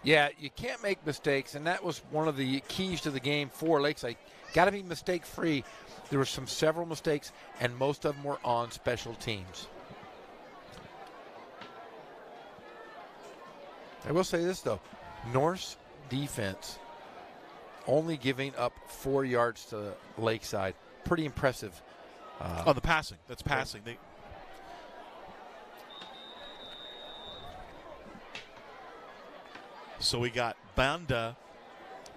Speaker 2: Yeah, you can't make mistakes, and that was one of the keys to the game for Lakeside. Got to be mistake-free. There were several mistakes, and most of them were on special teams. I will say this, though. North's defense only giving up 4 yards to Lakeside. Pretty impressive.
Speaker 1: On the passing. That's passing.
Speaker 2: Yeah.
Speaker 1: So we got Banda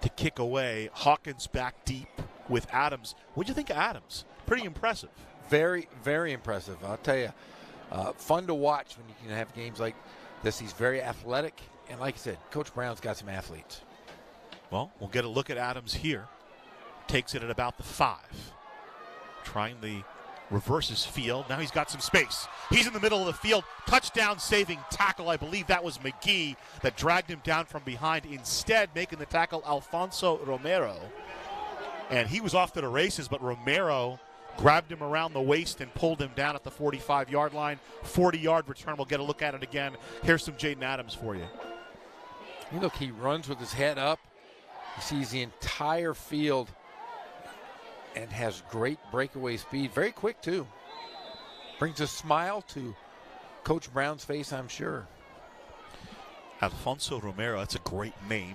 Speaker 1: to kick away. Hawkins back deep with Adams. What do you think of Adams? Pretty impressive.
Speaker 2: Very, very impressive. I'll tell you, fun to watch when you can have games like this. He's very athletic. And like I said, Coach Brown's got some athletes.
Speaker 1: Well, we'll get a look at Adams here. Takes it at about the 5. Trying the reverses field. Now he's got some space. He's in the middle of the field. Touchdown saving tackle. I believe that was McGee that dragged him down from behind. Instead, making the tackle, Alfonso Romero. And he was off to the races, but Romero grabbed him around the waist and pulled him down at the 45-yard line. 40-yard return. We'll get a look at it again. Here's some Jaden Adams for you.
Speaker 2: You look, he runs with his head up. He sees the entire field and has great breakaway speed. Very quick, too. Brings a smile to Coach Brown's face, I'm sure.
Speaker 1: Alfonso Romero, that's a great name.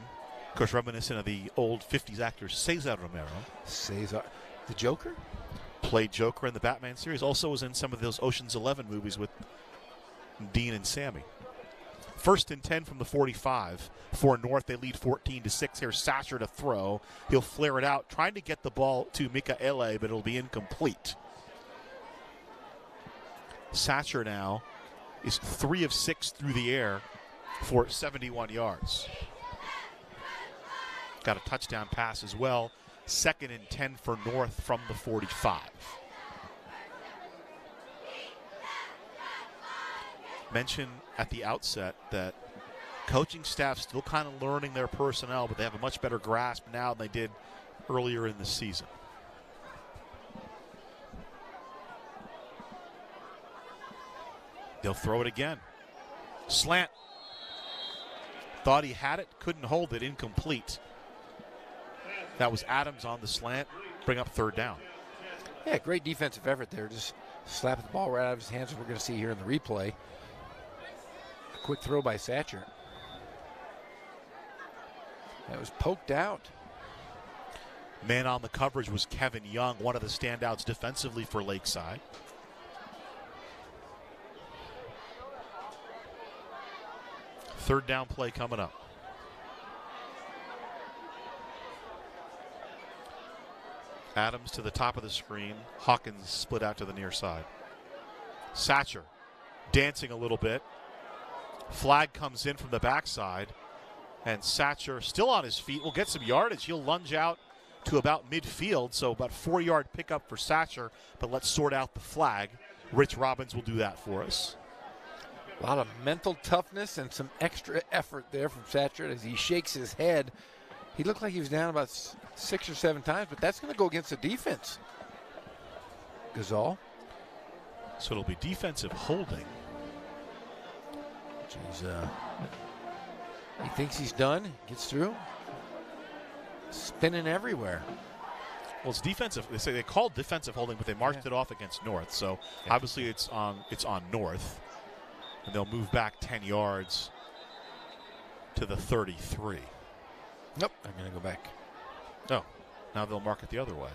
Speaker 1: Of course, reminiscent of the old 50s actor Cesar Romero.
Speaker 2: Cesar, the Joker?
Speaker 1: Played Joker in the Batman series. Also was in some of those Ocean's 11 movies with Dean and Sammy. 1st and 10 from the 45 for North. They lead 14-6. Here's Satcher to throw. He'll flare it out, trying to get the ball to Micaele, but it'll be incomplete. Satcher now is 3 of 6 through the air for 71 yards. Got a touchdown pass as well. 2nd and 10 for North from the 45. Mentioned at the outset that coaching staff still kind of learning their personnel, but they have a much better grasp now than they did earlier in the season. They'll throw it again. Slant. Thought he had it, couldn't hold it, incomplete. That was Adams on the slant, bring up 3rd down.
Speaker 2: Yeah, great defensive effort there. Just slapping the ball right out of his hands, as we're going to see here in the replay. A quick throw by Satcher. That was poked out.
Speaker 1: Man on the coverage was Kevin Young, one of the standouts defensively for Lakeside. Third down play coming up. Adams to the top of the screen. Hawkins split out to the near side. Satcher dancing a little bit. Flag comes in from the backside. And Satcher, still on his feet, will get some yardage. He'll lunge out to about midfield, so about 4-yard pickup for Satcher. But let's sort out the flag. Rich Robbins will do that for us.
Speaker 2: A lot of mental toughness and some extra effort there from Satcher as he shakes his head. He looked like he was down about 6 or 7 times, but that's going to go against the defense. Gazal.
Speaker 1: So it'll be defensive holding.
Speaker 2: He thinks he's done. Gets through. Spinning everywhere.
Speaker 1: Well, it's defensive. They say they called defensive holding, but they marked it off against North. So obviously it's on North, and they'll move back 10 yards to the 33.
Speaker 2: Nope, I'm going to go back.
Speaker 1: Oh, now they'll mark it the other way.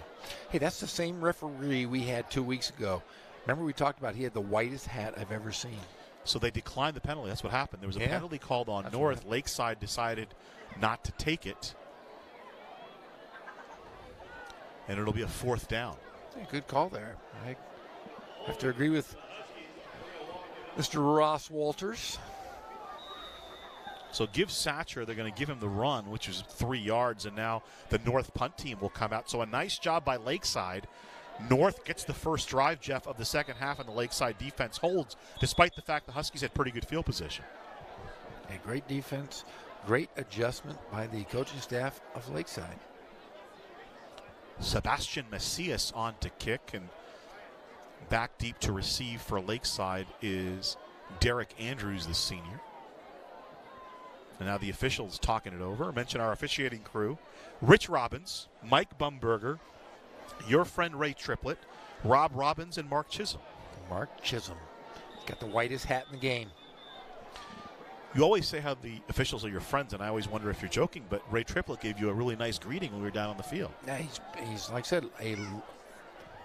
Speaker 2: Hey, that's the same referee we had 2 weeks ago. Remember we talked about he had the whitest hat I've ever seen.
Speaker 1: So they declined the penalty. That's what happened. There was a penalty called on North. Lakeside decided not to take it. And it'll be a 4th down.
Speaker 2: Yeah, good call there. I have to agree with Mr. Ross Walters.
Speaker 1: So give Satcher, they're going to give him the run, which is 3 yards, and now the North punt team will come out. So a nice job by Lakeside. North gets the first drive, Jeff, of the second half, and the Lakeside defense holds, despite the fact the Huskies had pretty good field position.
Speaker 2: A great defense, great adjustment by the coaching staff of Lakeside.
Speaker 1: Sebastian Macias on to kick, and back deep to receive for Lakeside is Derek Andrews, the senior. And now the officials talking it over. Mention our officiating crew. Rich Robbins, Mike Bumberger, your friend Ray Triplett, Rob Robbins, and Mark Chisholm.
Speaker 2: Mark Chisholm. Got the whitest hat in the game.
Speaker 1: You always say how the officials are your friends, and I always wonder if you're joking, but Ray Triplett gave you a really nice greeting when we were down on the field.
Speaker 2: Yeah, he's like I said, a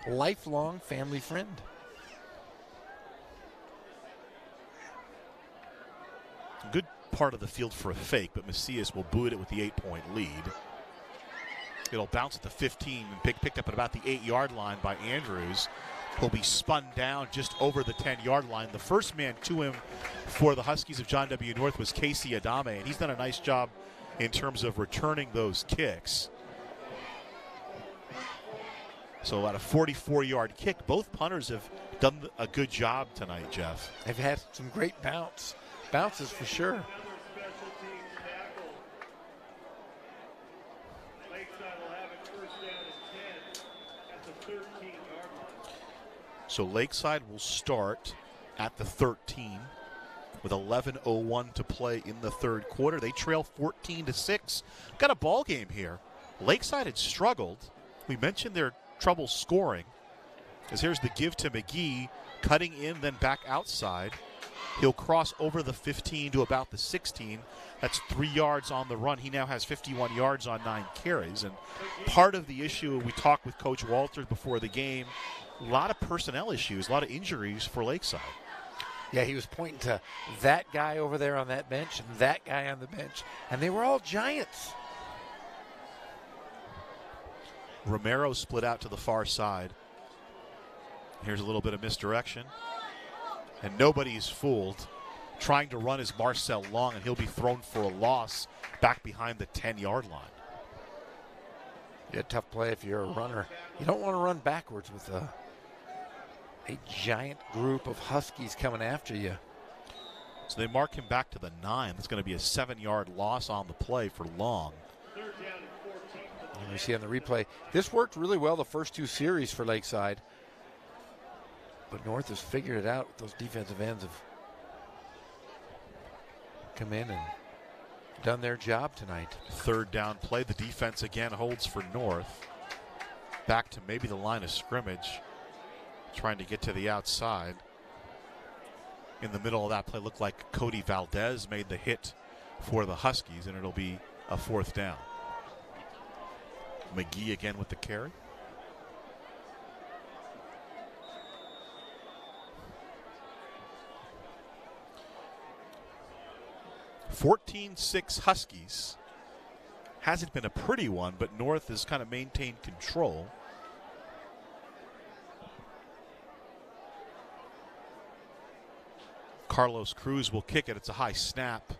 Speaker 2: lifelong family friend.
Speaker 1: Good part of the field for a fake, but Macias will boot it with the 8-point lead. It'll bounce at the 15 and picked up at about the 8-yard line by Andrews. He'll be spun down just over the 10-yard line. The first man to him for the Huskies of John W. North was Casey Adame, and he's done a nice job in terms of returning those kicks. So at a 44-yard kick, both punters have done a good job tonight, Jeff.
Speaker 2: They've had some great bounces for sure.
Speaker 1: So Lakeside will start at the 13 with 11:01 to play in the third quarter. They trail 14-6. Got a ball game here. Lakeside had struggled. We mentioned their trouble scoring. As here's the give to McGee, cutting in, then back outside. He'll cross over the 15 to about the 16. That's 3 yards on the run. He now has 51 yards on 9 carries. And part of the issue, we talked with Coach Walters before the game, a lot of personnel issues, a lot of injuries for Lakeside.
Speaker 2: Yeah, he was pointing to that guy over there on that bench and that guy on the bench, and they were all giants.
Speaker 1: Romero split out to the far side. Here's a little bit of misdirection. And nobody's fooled. Trying to run is Marcel Long, and he'll be thrown for a loss back behind the 10-yard line.
Speaker 2: Yeah, tough play if you're a runner. You don't want to run backwards with a giant group of Huskies coming after you.
Speaker 1: So they mark him back to the 9. That's going to be a 7-yard loss on the play for Long.
Speaker 2: And we see on the replay, this worked really well the first 2 series for Lakeside. But North has figured it out. Those defensive ends have come in and done their job tonight.
Speaker 1: Third down play. The defense again holds for North. Back to maybe the line of scrimmage. Trying to get to the outside. In the middle of that play, looked like Cody Valdez made the hit for the Huskies, and it'll be a 4th down. McGee again with the carry. (14-6) Huskies. Hasn't been a pretty one, but North has kind of maintained control. Carlos Cruz will kick it. It's a high snap,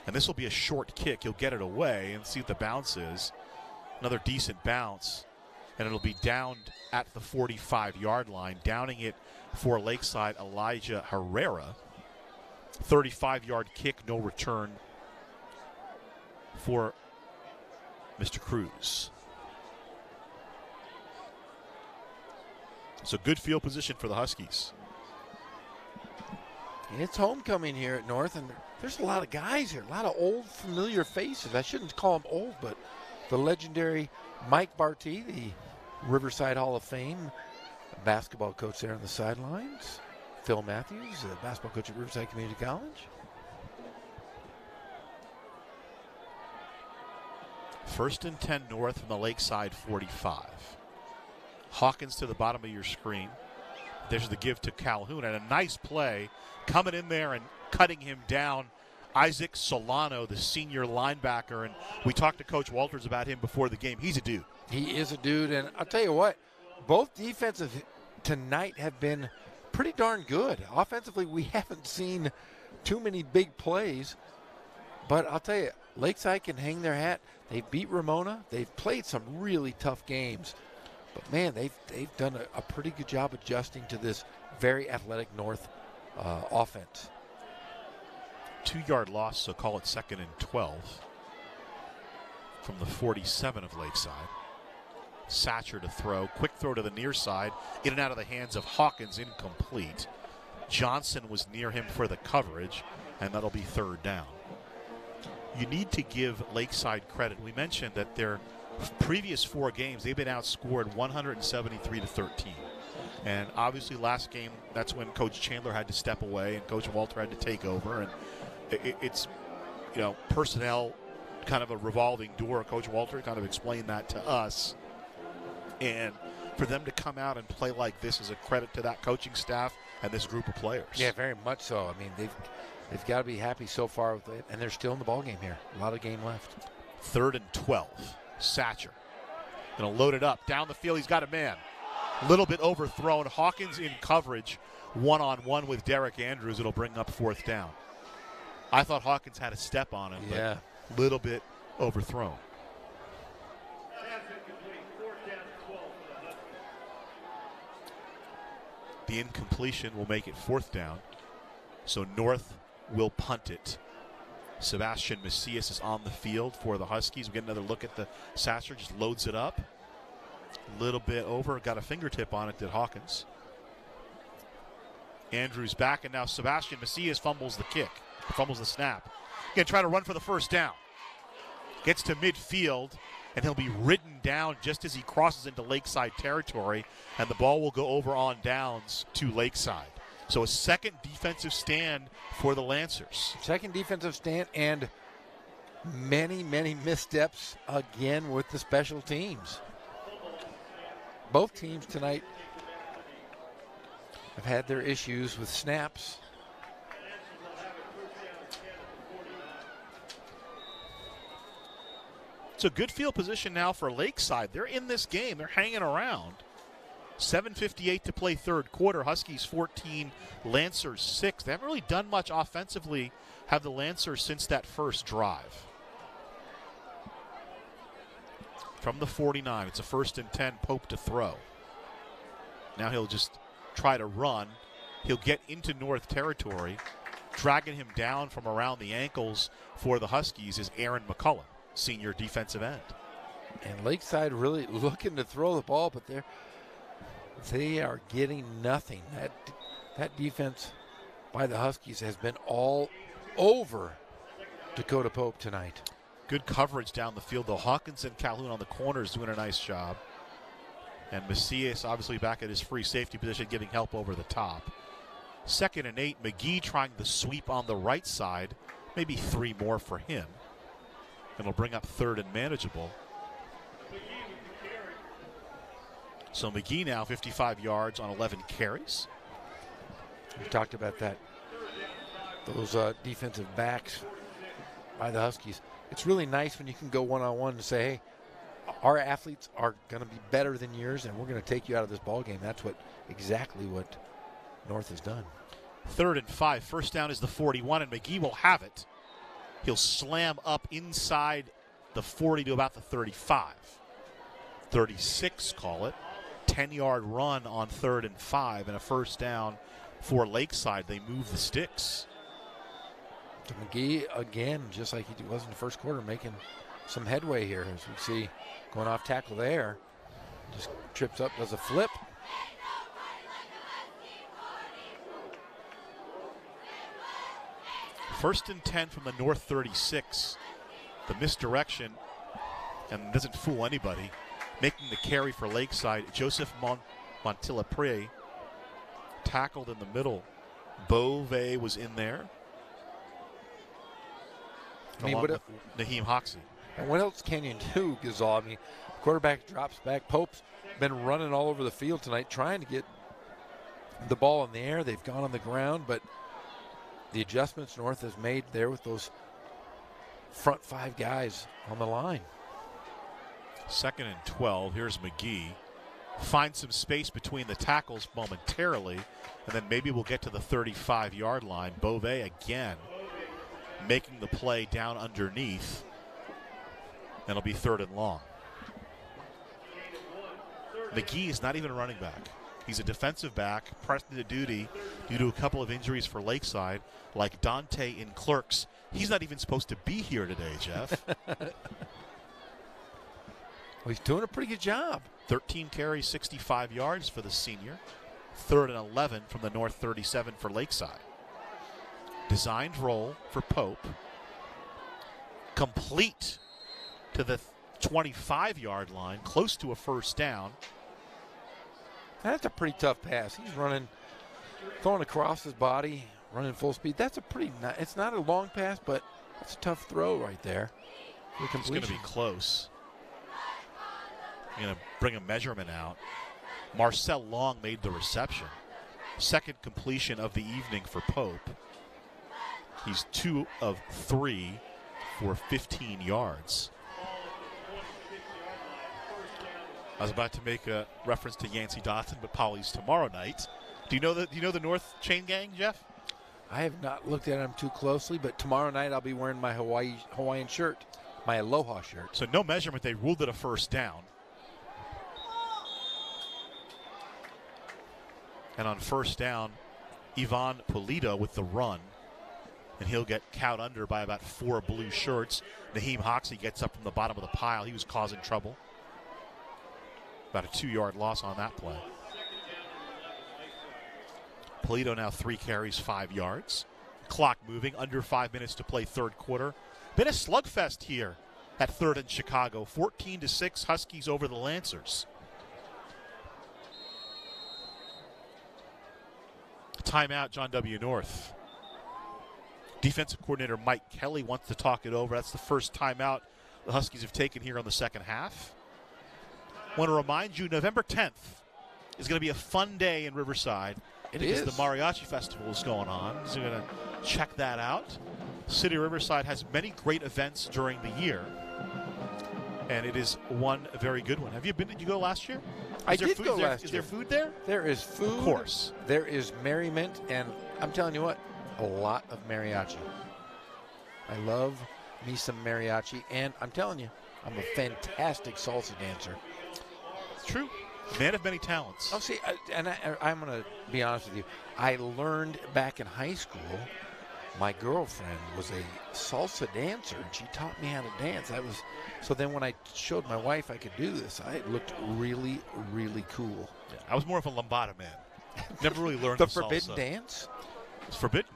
Speaker 1: and this will be a short kick. He'll get it away and see what the bounce is. Another decent bounce, and it'll be downed at the 45-yard line. Downing it for Lakeside, Elijah Herrera. 35-yard kick, no return for Mr. Cruz. So good field position for the Huskies.
Speaker 2: It's homecoming here at North, and there's a lot of guys here, a lot of old, familiar faces. I shouldn't call them old, but the legendary Mike Barty, the Riverside Hall of Fame basketball coach there on the sidelines. Phil Matthews, basketball coach at Riverside Community College.
Speaker 1: First and 10 north from the Lakeside 45. Hawkins to the bottom of your screen. There's the give to Calhoun, and a nice play coming in there and cutting him down. Isaac Solano, the senior linebacker, and we talked to Coach Walters about him before the game. He's a dude.
Speaker 2: He is a dude, and I'll tell you what, both defensive tonight have been pretty darn good. Offensively, we haven't seen too many big plays, but I'll tell you, Lakeside can hang their hat. They've beat Ramona. They've played some really tough games, but man, they've done a pretty good job adjusting to this very athletic North offense.
Speaker 1: 2-yard loss, so call it 2nd and 12 from the 47 of Lakeside. Satcher to throw. Quick throw to the near side. In and out of the hands of Hawkins, incomplete. Johnson was near him for the coverage, and that'll be 3rd down. You need to give Lakeside credit. We mentioned that their previous 4 games, they've been outscored 173-13. And obviously last game, that's when Coach Chandler had to step away and Coach Walter had to take over. And it's, personnel kind of a revolving door. Coach Walter kind of explained that to us. And for them to come out and play like this is a credit to that coaching staff and this group of players.
Speaker 2: Yeah, very much so. I mean, they've got to be happy so far with it, and they're still in the ball game here. A lot of game left.
Speaker 1: 3rd and 12. Satcher going to load it up. Down the field, he's got a man. A little bit overthrown. Hawkins in coverage, one-on-one with Derek Andrews. It'll bring up 4th down. I thought Hawkins had a step on him, but a little bit overthrown. The incompletion will make it 4th down. So North will punt it. Sebastian Macias is on the field for the Huskies. We get another look at the Satcher, just loads it up. A little bit over, got a fingertip on it, did Hawkins. Andrews back, and now Sebastian Macias fumbles the snap. Again, try to run for the 1st down. Gets to midfield, and he'll be ridden down just as he crosses into Lakeside territory, and the ball will go over on downs to Lakeside. So a 2nd defensive stand for the Lancers.
Speaker 2: 2nd defensive stand, and many, many missteps again with the special teams. Both teams tonight have had their issues with snaps.
Speaker 1: It's a good field position now for Lakeside. They're in this game. They're hanging around. 7:58 to play 3rd quarter. Huskies 14, Lancers 6. They haven't really done much offensively, have the Lancers, since that first drive. From the 49, it's a 1st and 10, Pope to throw. Now he'll just try to run. He'll get into North territory. Dragging him down from around the ankles for the Huskies is Aaron McCullough, senior defensive end.
Speaker 2: And Lakeside really looking to throw the ball, but they are getting nothing. That defense by the Huskies has been all over Dakota Pope tonight.
Speaker 1: Good coverage down the field, though. Hawkins and Calhoun on the corners doing a nice job. And Macias obviously back at his free safety position, giving help over the top. 2nd and 8, McGee trying the sweep on the right side. Maybe 3 more for him. And it'll bring up 3rd and manageable. So McGee now 55 yards on 11 carries.
Speaker 2: We talked about that. Those defensive backs by the Huskies. It's really nice when you can go one-on-one and say, hey, our athletes are going to be better than yours, and we're going to take you out of this ball game. That's exactly what North has done.
Speaker 1: 3rd and 5. 1st down is the 41, and McGee will have it. He'll slam up inside the 40 to about the 35. 36, call it. 10-yard run on 3rd and 5, and a 1st down for Lakeside. They move the sticks.
Speaker 2: So McGee, again, just like he was in the first quarter, making some headway here. As we see, going off tackle there. Just trips up, does a flip.
Speaker 1: First and 10 from the North 36. The misdirection, and doesn't fool anybody. Making the carry for Lakeside, Joseph Montilapre tackled in the middle. Bove was in there.
Speaker 2: I mean,
Speaker 1: along
Speaker 2: what
Speaker 1: with Naheem Hoxie.
Speaker 2: And what else can you do, Gazal? I mean, quarterback drops back. Pope's been running all over the field tonight trying to get the ball in the air. They've gone on the ground, but the adjustments North has made there with those front 5 guys on the line.
Speaker 1: 2nd and 12. Here's McGee. Find some space between the tackles momentarily, and then maybe we'll get to the 35-yard line. Bove again making the play down underneath, and it'll be 3rd and long. McGee is not even a running back. He's a defensive back, pressed into duty due to a couple of injuries for Lakeside, like Dante in Clerks. He's not even supposed to be here today, Jeff.
Speaker 2: Well, he's doing a pretty good job.
Speaker 1: 13 carries, 65 yards for the senior. 3rd and 11 from the North 37 for Lakeside. Designed roll for Pope. Complete to the 25-yard line, close to a first down.
Speaker 2: That's a pretty tough pass. He's running, throwing across his body, running full speed. That's a pretty, it's not a long pass, but that's a tough throw right there.
Speaker 1: It's going to be close. Going to bring a measurement out. Marcel Long made the reception. 2nd completion of the evening for Pope. He's 2 of 3 for 15 yards. I was about to make a reference to Yancey Dotson, but Polly's tomorrow night. Do you know the North Chain Gang, Jeff?
Speaker 2: I have not looked at him too closely, but tomorrow night I'll be wearing my Hawaiian shirt, my Aloha shirt.
Speaker 1: So no measurement. They ruled it a first down. And on first down, Ivan Polito with the run. And he'll get cowed under by about 4 blue shirts. Naheem Hoxie gets up from the bottom of the pile. He was causing trouble. About a 2-yard loss on that play. Polito now 3 carries, 5 yards. Clock moving, under 5 minutes to play 3rd quarter. Been a slugfest here at 3rd and Chicago. 14-6 Huskies over the Lancers. Timeout, John W. North. Defensive coordinator Mike Kelly wants to talk it over. That's the first timeout the Huskies have taken here on the second half. Want to remind you, November 10th is going to be a fun day in Riverside.
Speaker 2: It
Speaker 1: because
Speaker 2: is.
Speaker 1: The Mariachi Festival is going on. So we're going to check that out. City of Riverside has many great events during the year. And it is one very good one. Have you been? Did you go last year?
Speaker 2: I did go last year.
Speaker 1: Is there food there?
Speaker 2: There is food.
Speaker 1: Of course.
Speaker 2: There is merriment, and I'm telling you what, a lot of mariachi. I love me some mariachi, and I'm telling you, I'm a fantastic salsa dancer.
Speaker 1: It's true. Man of many talents.
Speaker 2: Oh, see, I'm going to be honest with you. I learned back in high school, my girlfriend was a salsa dancer, and she taught me how to dance. So then when I showed my wife I could do this, I looked really, really cool.
Speaker 1: Yeah, I was more of a lambada man. Never really learned
Speaker 2: the
Speaker 1: the
Speaker 2: forbidden
Speaker 1: salsa.
Speaker 2: dance?
Speaker 1: It's forbidden.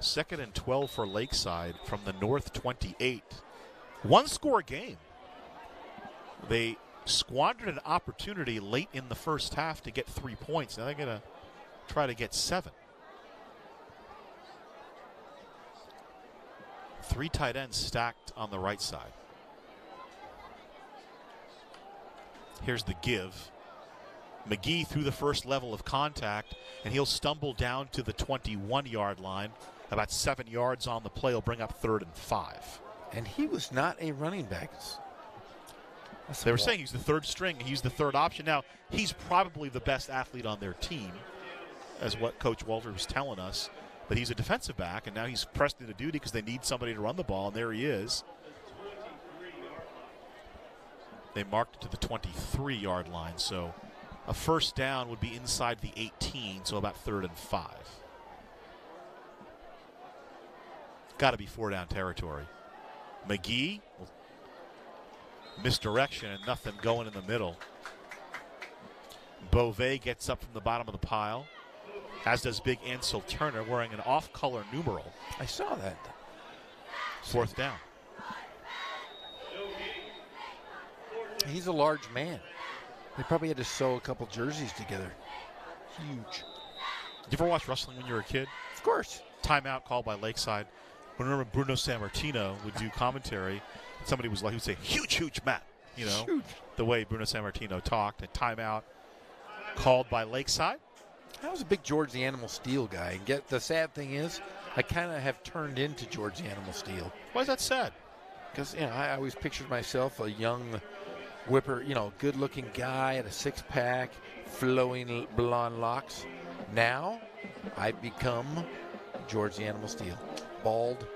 Speaker 1: 2nd and 12 for Lakeside from the North 28. One-score game. They squandered an opportunity late in the first half to get 3 points. Now they're going to try to get 7. 3 tight ends stacked on the right side. Here's the give. McGee through the first level of contact, and he'll stumble down to the 21-yard line. About 7 yards on the play will bring up 3rd and 5.
Speaker 2: And he was not a running back.
Speaker 1: They were saying he's the 3rd string. He's the 3rd option. Now, he's probably the best athlete on their team, as what Coach Walter was telling us. But he's a defensive back, and now he's pressed into duty because they need somebody to run the ball, and there he is. They marked it to the 23-yard line, so a first down would be inside the 18, so about 3rd and 5. Got to be 4-down territory. McGee, misdirection and nothing going in the middle. Bove gets up from the bottom of the pile, as does big Ansel Turner wearing an off-color numeral.
Speaker 2: I saw that.
Speaker 1: 4th down.
Speaker 2: He's a large man. They probably had to sew a couple jerseys together. Huge.
Speaker 1: Did you ever watch wrestling when you were a kid?
Speaker 2: Of course.
Speaker 1: Timeout called by Lakeside. I remember Bruno Sammartino would do commentary. Somebody was like, he would say, huge Matt. You know,
Speaker 2: Huge.
Speaker 1: The way Bruno Sammartino talked. A timeout called by Lakeside.
Speaker 2: I was a big George the Animal Steel guy. And the sad thing is, I kind of have turned into George the Animal Steel.
Speaker 1: Why is that sad?
Speaker 2: Because, I always pictured myself a young whipper, good-looking guy at a six-pack, flowing blonde locks. Now, I've become George the Animal Steel. Bald.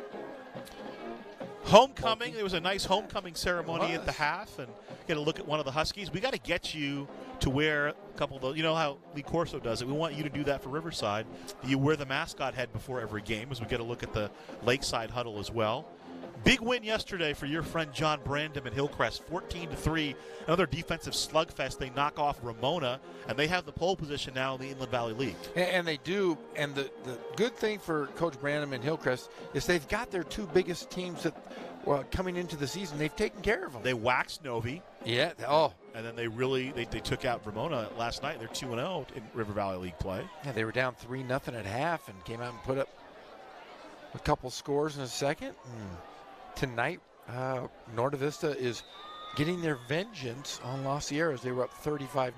Speaker 1: Homecoming. There was a nice homecoming ceremony at the half, and get a look at one of the Huskies. We got to get you to wear a couple of those. You know how Lee Corso does it. We want you to do that for Riverside. You wear the mascot head before every game, as we get a look at the Lakeside huddle as well. Big win yesterday for your friend John Brandon at Hillcrest, 14-3. Another defensive slugfest. They knock off Ramona, and they have the pole position now in the Inland Valley League.
Speaker 2: And they do. And the good thing for Coach Brandon and Hillcrest is they've got their two biggest teams that coming into the season. They've taken care of them.
Speaker 1: They waxed Novi.
Speaker 2: Yeah. Oh.
Speaker 1: And then they took out Ramona last night. They're 2-0 in River Valley League play.
Speaker 2: Yeah, they were down 3-0 at half and came out and put up a couple scores in a second. Tonight, Norte Vista is getting their vengeance on Las Sierras. They were up 35-0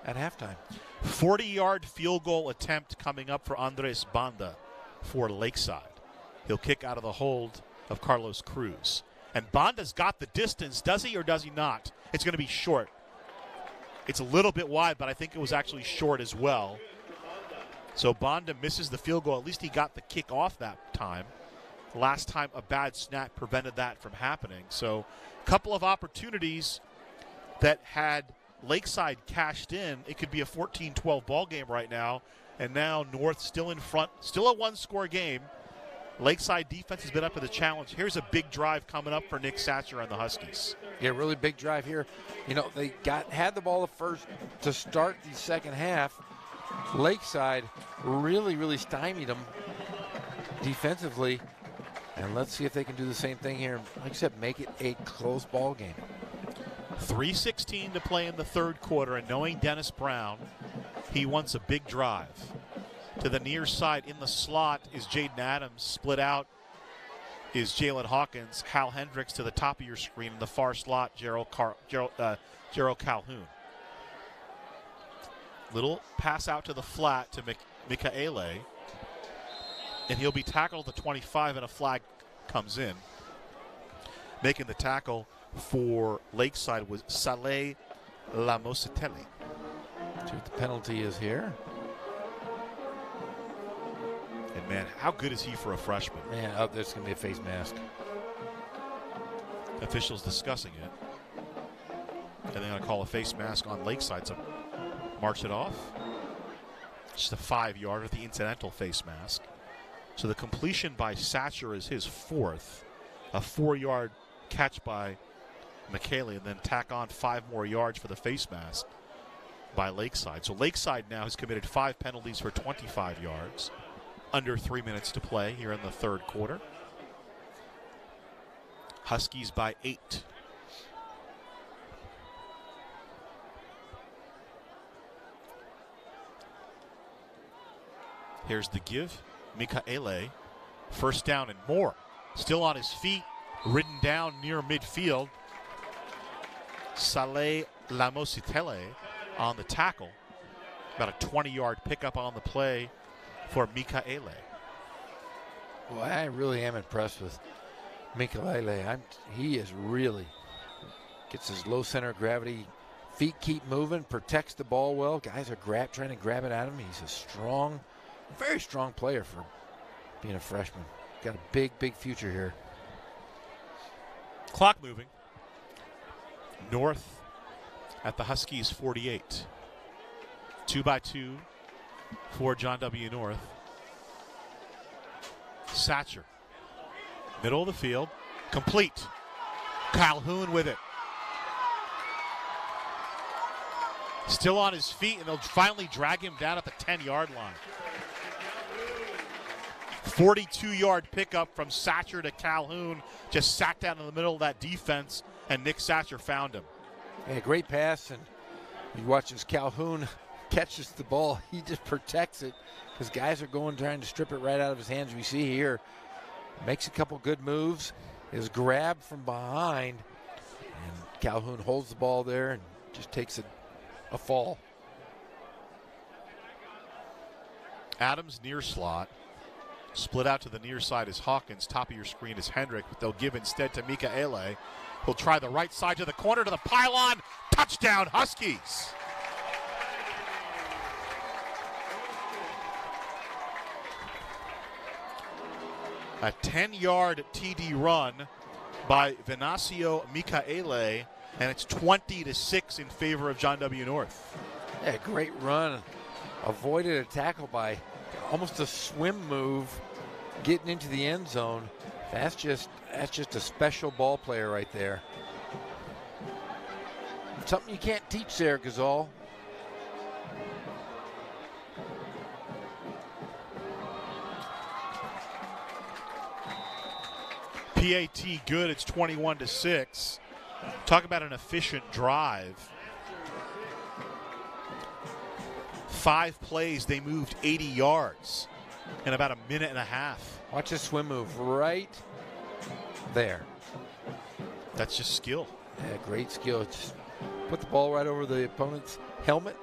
Speaker 2: at halftime.
Speaker 1: 40-yard field goal attempt coming up for Andres Banda for Lakeside. He'll kick out of the hold of Carlos Cruz. And Banda's got the distance, does he or does he not? It's going to be short. It's a little bit wide, but I think it was actually short as well. So Banda misses the field goal. At least he got the kick off that time. Last time a bad snap prevented that from happening. So a couple of opportunities that had Lakeside cashed in. It could be a 14-12 ball game right now. And now North still in front. Still a one-score game. Lakeside defense has been up to the challenge. Here's a big drive coming up for Nick Satcher and the Huskies.
Speaker 2: Yeah, really big drive here. They had the ball at first to start the second half. Lakeside really stymied them defensively. And let's see if they can do the same thing here. Like I said, make it a close ball game.
Speaker 1: 3:16 to play in the third quarter, and knowing Dennis Brown, he wants a big drive. To the near side in the slot is Jaden Adams. Split out is Jalen Hawkins. Hal Hendricks to the top of your screen. In the far slot, Gerald Calhoun. Little pass out to the flat to Mikaele. And he'll be tackled at the 25, and a flag comes in. Making the tackle for Lakeside was Saleh Lamositelli.
Speaker 2: See what the penalty is here.
Speaker 1: And, man, how good is he for a freshman?
Speaker 2: Man, there's going to be a face mask.
Speaker 1: Officials discussing it. And they're going to call a face mask on Lakeside, so march it off. Just a 5-yarder, the incidental face mask. So the completion by Satcher is his fourth. A 4-yard catch by McKaylee, and then tack on 5 more yards for the face mask by Lakeside. So Lakeside now has committed 5 penalties for 25 yards. Under 3 minutes to play here in the third quarter. Huskies by 8. Here's the give. Mikaele, first down and more. Still on his feet, ridden down near midfield. Saleh Lamositele on the tackle. About a 20-yard pickup on the play for Mikaele.
Speaker 2: Well, I really am impressed with Mikaele. He is really gets his low center of gravity. Feet keep moving, protects the ball well. Guys are trying to grab it at him. He's a strong, very strong player for being a freshman. Got a big future here.
Speaker 1: Clock moving. North at the Huskies 48. 2-2 for John W. North. Satcher. Middle of the field. Complete. Calhoun with it. Still on his feet, and they'll finally drag him down at the 10-yard line. 42-yard pickup from Satcher to Calhoun. Just sat down in the middle of that defense, and Nick Satcher found him.
Speaker 2: Yeah, great pass, and you watch as Calhoun catches the ball. He just protects it because guys are trying to strip it right out of his hands. We see here, makes a couple good moves, is grabbed from behind, and Calhoun holds the ball there and just takes a fall.
Speaker 1: Adams near slot. Split out to the near side is Hawkins. Top of your screen is Hendrick, but they'll give instead to Mikaele. He'll try the right side to the corner to the pylon. Touchdown, Huskies. A 10-yard TD run by Venancio Mikaele, and it's 20-6 in favor of John W. North.
Speaker 2: Yeah, great run. Avoided a tackle by almost a swim move, getting into the end zone. That's just a special ball player right there. Something you can't teach there, Gazal.
Speaker 1: PAT good. It's 21-6. Talk about an efficient drive. 5 plays, they moved 80 yards in about a minute and a half.
Speaker 2: Watch this swim move right there.
Speaker 1: That's just skill.
Speaker 2: Yeah, great skill. Just put the ball right over the opponent's helmet.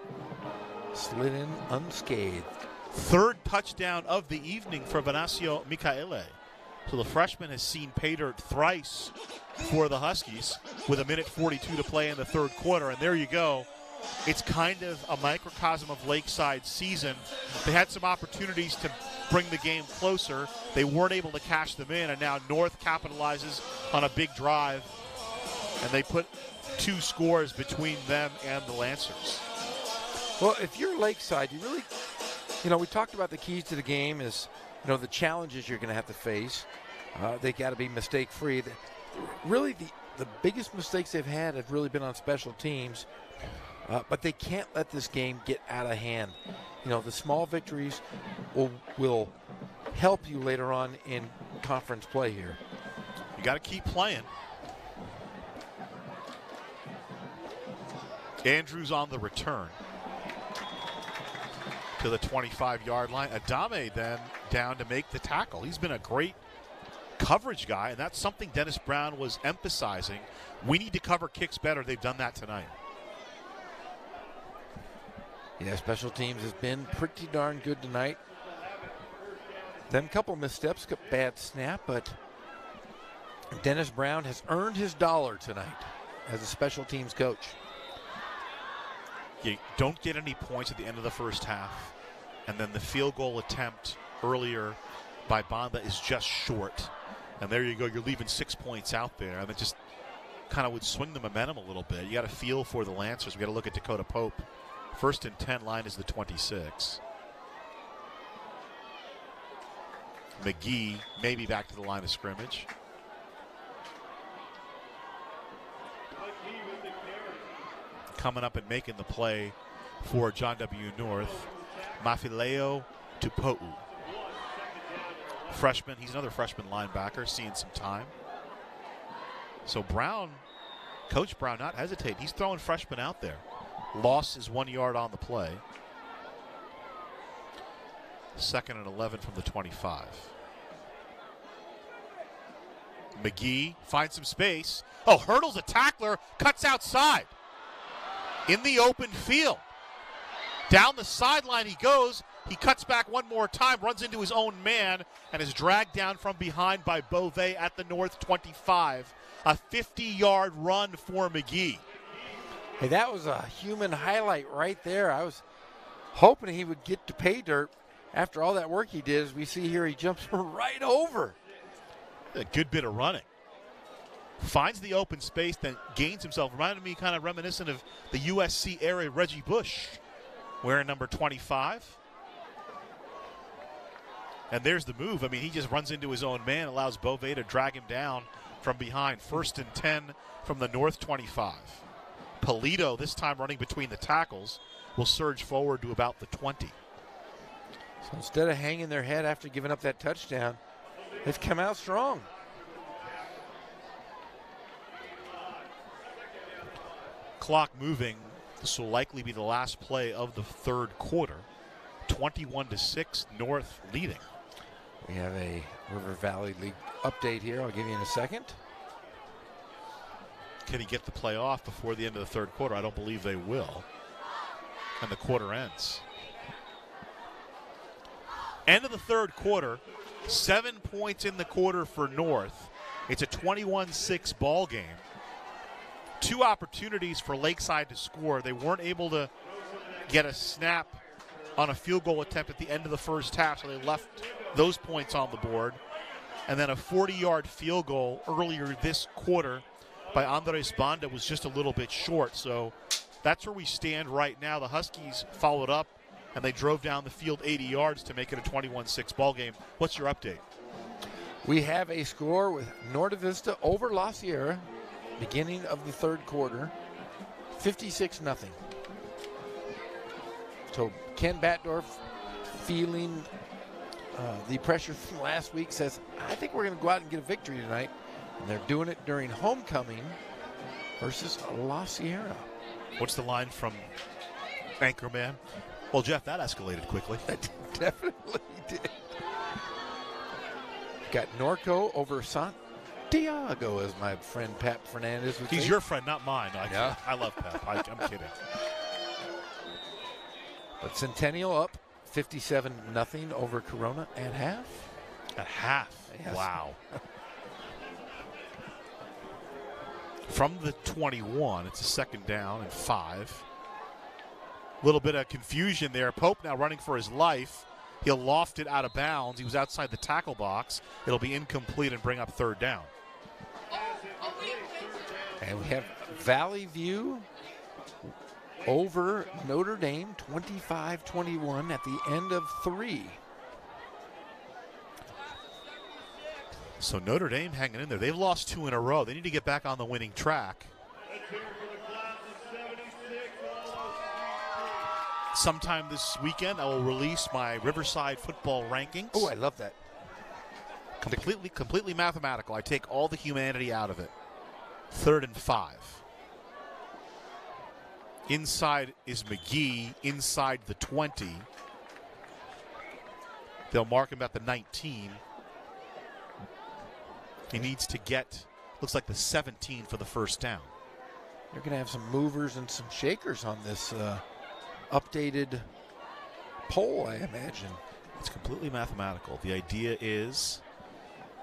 Speaker 2: Slid in unscathed.
Speaker 1: 3rd touchdown of the evening for Venancio Mikaele. So the freshman has seen pay dirt thrice for the Huskies with a minute 42 to play in the 3rd quarter. And there you go. It's kind of a microcosm of Lakeside's season. They had some opportunities to bring the game closer. They weren't able to cash them in, and now North capitalizes on a big drive, and they put 2 scores between them and the Lancers.
Speaker 2: Well, if you're Lakeside, you really, we talked about the keys to the game is, the challenges you're going to have to face. They got to be mistake-free. Really, the biggest mistakes they've had have really been on special teams. But they can't let this game get out of hand. The small victories will help you later on in conference play here.
Speaker 1: You got to keep playing. Andrews on the return to the 25-yard line. Adame then down to make the tackle. He's been a great coverage guy, and that's something Dennis Brown was emphasizing. We need to cover kicks better. They've done that tonight.
Speaker 2: Yeah, special teams has been pretty darn good tonight. Them couple missteps, bad snap, but Dennis Brown has earned his dollar tonight as a special teams coach.
Speaker 1: You don't get any points at the end of the first half, and then the field goal attempt earlier by Banda is just short. And there you go, you're leaving 6 points out there, and it just kind of would swing the momentum a little bit. You got to feel for the Lancers. We got to look at Dakota Pope. 1st and 10 line is the 26. McGee maybe back to the line of scrimmage. Coming up and making the play for John W. North, Mafileo Tupo'u. Freshman, he's another freshman linebacker, seeing some time. So Brown, Coach Brown not hesitating. He's throwing freshmen out there. Loss is 1 yard on the play. 2nd and 11 from the 25. McGee finds some space. Oh, hurdles a tackler, cuts outside. In the open field. Down the sideline he goes. He cuts back one more time, runs into his own man, and is dragged down from behind by Beauvais at the North 25. A 50-yard run for McGee.
Speaker 2: Hey, that was a human highlight right there. I was hoping he would get to pay dirt after all that work he did. As we see here, he jumps right over.
Speaker 1: A good bit of running. Finds the open space, then gains himself. Reminded me kind of reminiscent of the USC era Reggie Bush, wearing number 25. And there's the move. I mean, he just runs into his own man, allows Beauvais to drag him down from behind. 1st and 10 from the North 25. Polito, this time running between the tackles, will surge forward to about the 20.
Speaker 2: So instead of hanging their head after giving up that touchdown, they've come out strong.
Speaker 1: clock moving. This will likely be the last play of the third quarter. 21-6, North leading.
Speaker 2: We have a River Valley League update here. I'll give you in a second.
Speaker 1: Can he get the play off before the end of the third quarter? I don't believe they will. And the quarter ends. End of the third quarter. 7 points in the quarter for North. It's a 21-6 ball game. 2 opportunities for Lakeside to score. They weren't able to get a snap on a field goal attempt at the end of the first half, so they left those points on the board. And then a 40-yard field goal earlier this quarter by Andres Banda was just a little bit short. So that's where we stand right now. The Huskies followed up, and they drove down the field 80 yards to make it a 21-6 ball game. What's your update?
Speaker 2: We have a score with Norte Vista over La Sierra, beginning of the third quarter, 56-0. So Ken Batdorf, feeling the pressure from last week, says, I think we're going to go out and get a victory tonight. And they're doing it during homecoming versus La Sierra.
Speaker 1: What's the line from Anchorman? Well, Jeff, that escalated quickly.
Speaker 2: That definitely did. Got Norco over Santiago, as my friend Pep Fernandez would say.
Speaker 1: He's your friend, not mine.
Speaker 2: Yeah.
Speaker 1: I love Pep. I'm kidding.
Speaker 2: But Centennial up 57-0 over Corona at half.
Speaker 1: At half?
Speaker 2: Yes.
Speaker 1: Wow. From the 21, it's a second down and 5. A little bit of confusion there. Pope now running for his life. He'll loft it out of bounds. He was outside the tackle box. It'll be incomplete and bring up third down.
Speaker 2: And we have Valley View over Notre Dame, 25-21 at the end of 3.
Speaker 1: So Notre Dame hanging in there. They've lost 2 in a row. They need to get back on the winning track. Sometime this weekend, I will release my Riverside football rankings.
Speaker 2: Oh, I love that.
Speaker 1: Completely mathematical. I take all the humanity out of it. 3rd and 5. Inside is McGee, inside the 20. They'll mark him at the 19. He needs to get, looks like the 17 for the first down.
Speaker 2: You're going to have some movers and some shakers on this updated poll, I imagine.
Speaker 1: It's completely mathematical. The idea is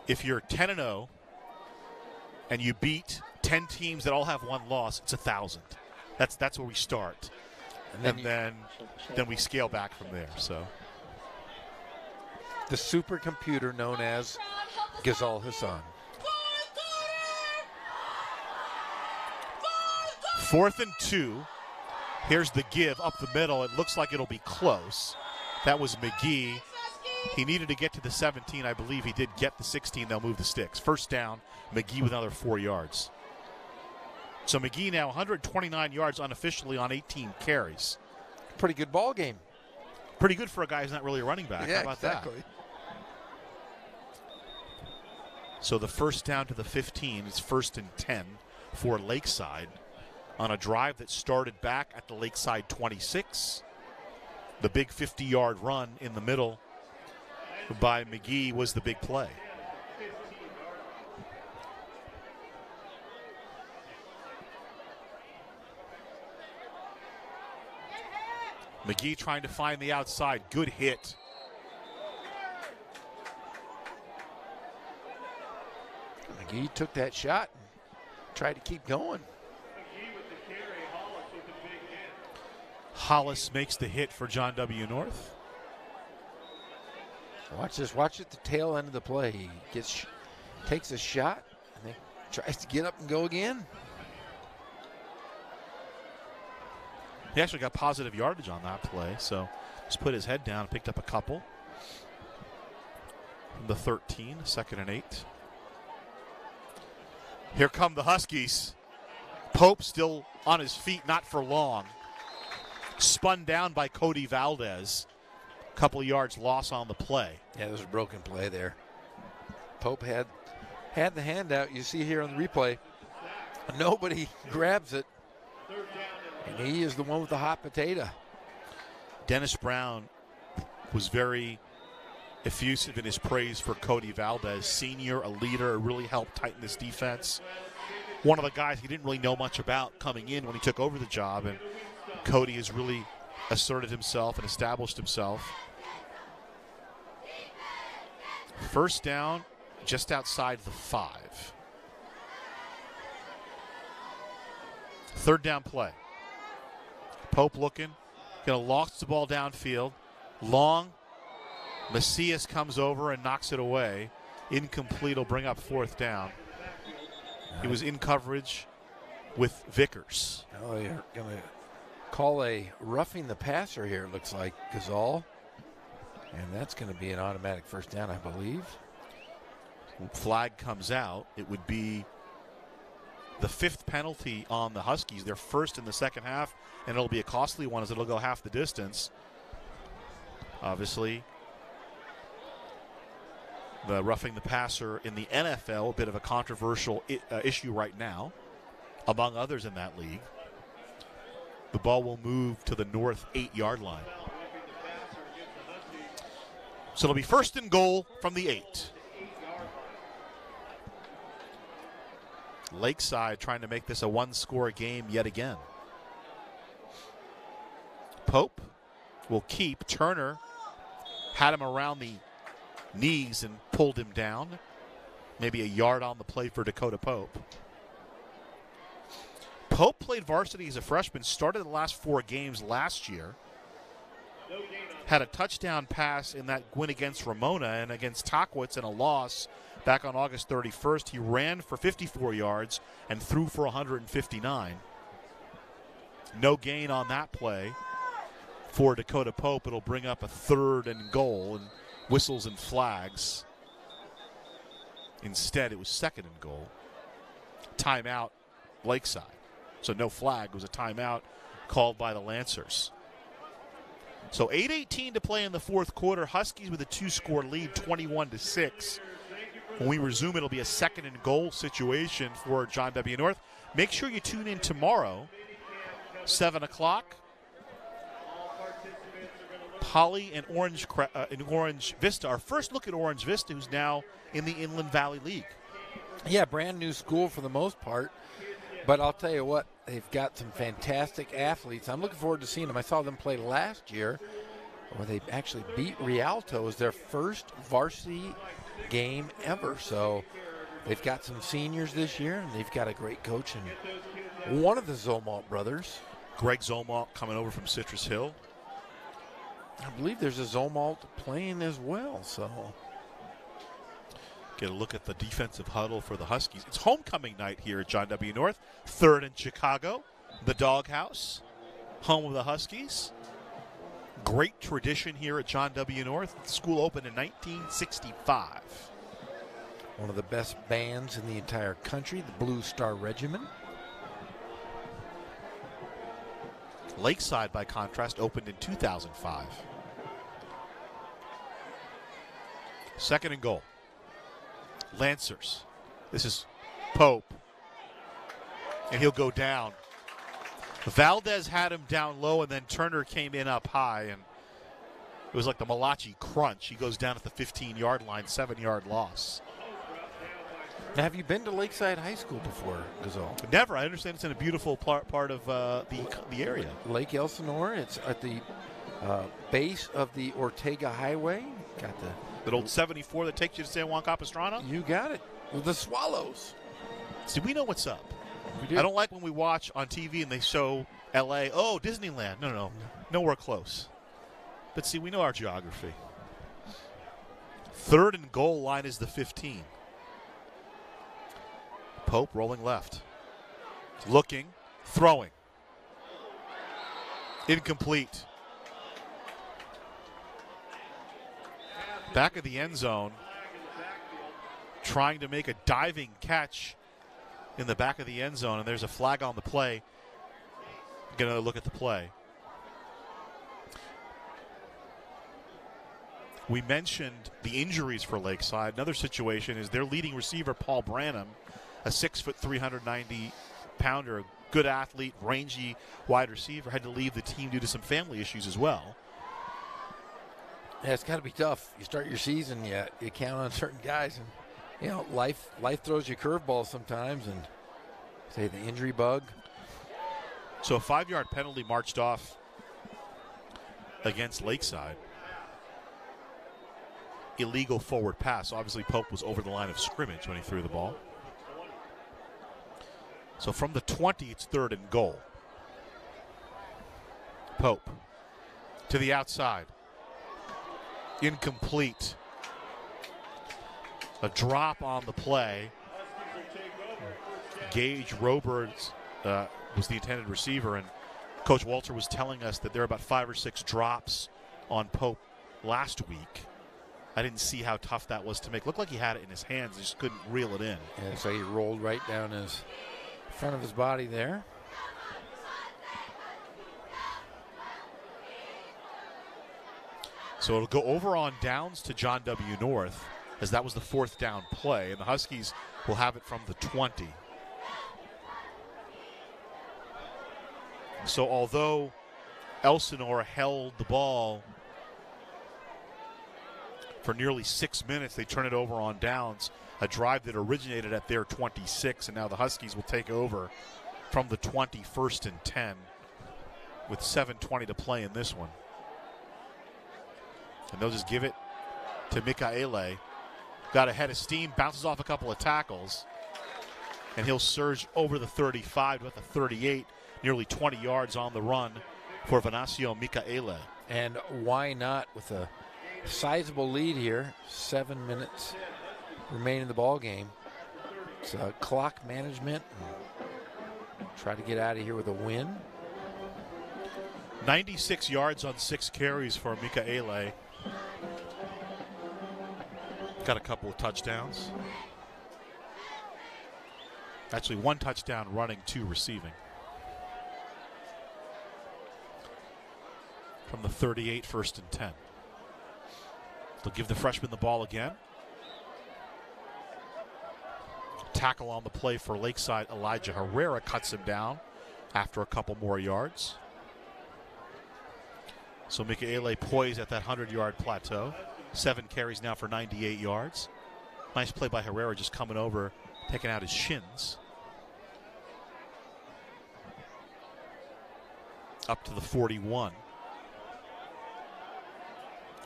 Speaker 1: if you're 10-0 and you beat 10 teams that all have 1 loss, it's 1,000. That's where we start. And then we scale back from there. So
Speaker 2: the supercomputer known as Ghazal Hassan.
Speaker 1: 4th and 2. Here's the give up the middle. It looks like it'll be close. That was McGee. He needed to get to the 17. I believe he did get the 16. They'll move the sticks. First down, McGee with another 4 yards. So McGee now 129 yards unofficially on 18 carries.
Speaker 2: Pretty good ball game.
Speaker 1: Pretty good for a guy who's not really a running back.
Speaker 2: Yeah,
Speaker 1: How about
Speaker 2: exactly.
Speaker 1: that? So the first down to the 15 is 1st and 10 for Lakeside on a drive that started back at the Lakeside 26. The big 50-yard run in the middle by McGee was the big play. McGee trying to find the outside. Good hit.
Speaker 2: McGee took that shot and tried to keep going.
Speaker 1: Hollis makes the hit for John W. North.
Speaker 2: Watch this. Watch at the tail end of the play. He takes a shot and then tries to get up and go again.
Speaker 1: He actually got positive yardage on that play, so just put his head down and picked up a couple. From the 13, 2nd and 8. Here come the Huskies. Pope still on his feet, not for long. Spun down by Cody Valdez. Couple of yards loss on the play.
Speaker 2: Yeah, there was a broken play there. Pope had the handout you see here on the replay. Nobody grabs it. He is the one with the hot potato.
Speaker 1: Dennis Brown was very effusive in his praise for Cody Valdez, senior, a leader, really helped tighten this defense. One of the guys he didn't really know much about coming in when he took over the job, and Cody has really asserted himself and established himself. First down, just outside the 5. Third down play. Pope looking, gonna launch the ball downfield. Long, Macias comes over and knocks it away. Incomplete, will bring up fourth down. He was in coverage with Vickers.
Speaker 2: Oh, you're going to call a roughing the passer here, it looks like, Gazal. And that's going to be an automatic first down, I believe.
Speaker 1: Flag comes out. It would be the 5th penalty on the Huskies. They're first in the second half, and it'll be a costly one as it'll go half the distance. Obviously, the roughing the passer in the NFL, a bit of a controversial issue right now, among others in that league. The ball will move to the north 8-yard line. So it'll be first and goal from the 8. Lakeside trying to make this a one-score game yet again. Pope will keep. Turner had him around the knees and pulled him down. Maybe a yard on the play for Dakota Pope. Pope played varsity as a freshman, started the last 4 games last year. Had a touchdown pass in that win against Ramona and against Tockwitz in a loss back on August 31st. He ran for 54 yards and threw for 159. No gain on that play for Dakota Pope. It'll bring up a 3rd and goal and whistles and flags. Instead, it was 2nd and goal. Timeout, Lakeside. So no flag, it was a timeout called by the Lancers. So 8:18 to play in the 4th quarter. Huskies with a 2-score lead, 21-6. When we resume, it'll be a 2nd and goal situation for John W. North. Make sure you tune in tomorrow, 7 o'clock. Poly and Orange Vista. Our first look at Orange Vista, who's now in the Inland Valley League.
Speaker 2: Yeah, brand new school for the most part. But I'll tell you what, they've got some fantastic athletes. I'm looking forward to seeing them. I saw them play last year, where they actually beat Rialto as their first varsity game ever. So they've got some seniors this year, and they've got a great coach and one of the Zolmalt brothers.
Speaker 1: Greg Zolmalt coming over from Citrus Hill.
Speaker 2: I believe there's a Zolmalt playing as well. So
Speaker 1: get a look at the defensive huddle for the Huskies. It's homecoming night here at John W. North. 3rd in Chicago, the Doghouse, home of the Huskies. Great tradition here at John W. North. The school opened in 1965.
Speaker 2: One of the best bands in the entire country, the Blue Star Regiment.
Speaker 1: Lakeside, by contrast, opened in 2005. 2nd and goal. Lancers. This is Pope. And he'll go down. Valdez had him down low, and then Turner came in up high, and it was like the Malachi crunch. He goes down at the 15-yard line, 7-yard loss.
Speaker 2: Now, have you been to Lakeside High School before, Gazal?
Speaker 1: Never. I understand it's in a beautiful part of the area.
Speaker 2: Lake Elsinore. It's at the base of the Ortega Highway. Got
Speaker 1: that old 74 that takes you to San Juan Capistrano?
Speaker 2: You got it. With the Swallows.
Speaker 1: See, we know what's up.
Speaker 2: We do.
Speaker 1: I don't like when we watch on TV and they show L.A., oh, Disneyland. No. Nowhere close. But see, we know our geography. 3rd and goal line is the 15. Pope rolling left. Looking, throwing. Incomplete. Back of the end zone. Trying to make a diving catch in the back of the end zone, and there's a flag on the play. Get another look at the play. We mentioned the injuries for Lakeside. Another situation is their leading receiver, Paul Branham, a 6', 390-pounder, good athlete, rangy wide receiver, had to leave the team due to some family issues as well.
Speaker 2: Yeah, it's got to be tough. You start your season, you count on certain guys, and you know life throws you curveballs sometimes, and say the injury bug.
Speaker 1: So a 5-yard penalty marched off against Lakeside. Illegal forward pass. Obviously, Pope was over the line of scrimmage when he threw the ball. So from the 20, it's 3rd and goal. Pope to the outside. Incomplete. A drop on the play. Gage Roberts was the intended receiver, and Coach Walter was telling us that there are about 5 or 6 drops on Pope last week. I didn't see how tough that was to make. Looked like he had it in his hands. He just couldn't reel it in.
Speaker 2: Yeah, so he rolled right down his front of his body there.
Speaker 1: So it'll go over on downs to John W. North, as that was the 4th down play, and the Huskies will have it from the 20. So although Elsinore held the ball for nearly 6 minutes, they turn it over on downs, a drive that originated at their 26, and now the Huskies will take over from the 20, 1st and 10, with 7:20 to play in this one. And they'll just give it to Mikaele. Got a head of steam, bounces off a couple of tackles, and he'll surge over the 35 to about the 38, nearly 20 yards on the run for Venancio Mikaele.
Speaker 2: And why not with a sizable lead here, 7 minutes remain in the ball game. It's clock management. Try to get out of here with a win.
Speaker 1: 96 yards on 6 carries for Mikaele. Got a couple of touchdowns. Actually, 1 touchdown running, 2 receiving. From the 38, 1st and 10. They'll give the freshman the ball again. Tackle on the play for Lakeside. Elijah Herrera cuts him down after a couple more yards. So Mikaele poised at that 100-yard plateau. 7 carries now for 98 yards. Nice play by Herrera, just coming over, taking out his shins. Up to the 41.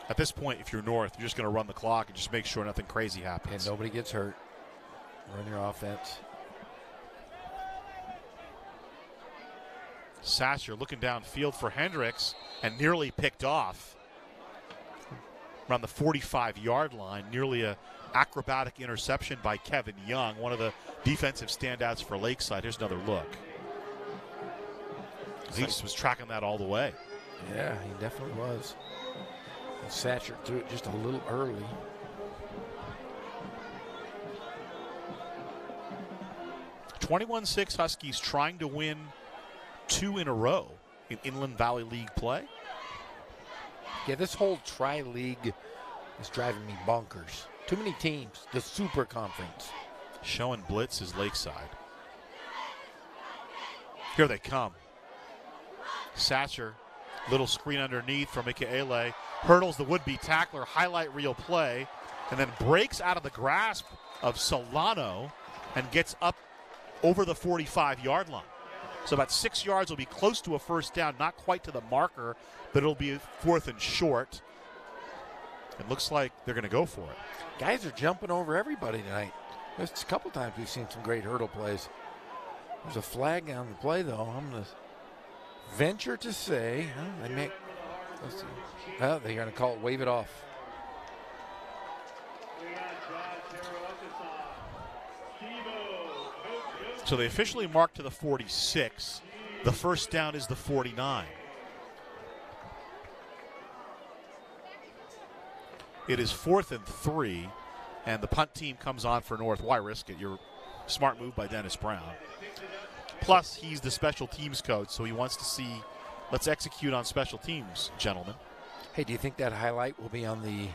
Speaker 1: At this point, if you're North, you're just going to run the clock and just make sure nothing crazy happens.
Speaker 2: And nobody gets hurt. Run your offense.
Speaker 1: Sasser looking downfield for Hendricks and nearly picked off around the 45-yard line. Nearly a acrobatic interception by Kevin Young, one of the defensive standouts for Lakeside. Here's another look. He was tracking that all the way.
Speaker 2: Yeah, he definitely was. And Satcher threw it just a little early.
Speaker 1: (21-6) Huskies trying to win 2 in a row in Inland Valley League play.
Speaker 2: Yeah, this whole tri-league is driving me bonkers. Too many teams. The Super Conference.
Speaker 1: Showing blitz is Lakeside. Here they come. Satcher, little screen underneath from Mikaele. Hurdles the would-be tackler, highlight reel play, and then breaks out of the grasp of Solano and gets up over the 45-yard line. So about 6 yards will be close to a first down, not quite to the marker, but it'll be 4th and short. It looks like they're going to go for it.
Speaker 2: Guys are jumping over everybody tonight. There's a couple times we've seen some great hurdle plays. There's a flag on the play, though. I'm going to venture to say, let's see. They're going to call it, wave it off.
Speaker 1: So they officially marked to the 46. The first down is the 49. It is 4th and 3, and the punt team comes on for North. Why risk it? You're smart move by Dennis Brown. Plus, he's the special teams coach, so he wants to see, let's execute on special teams, gentlemen.
Speaker 2: Hey, do you think that highlight will be on the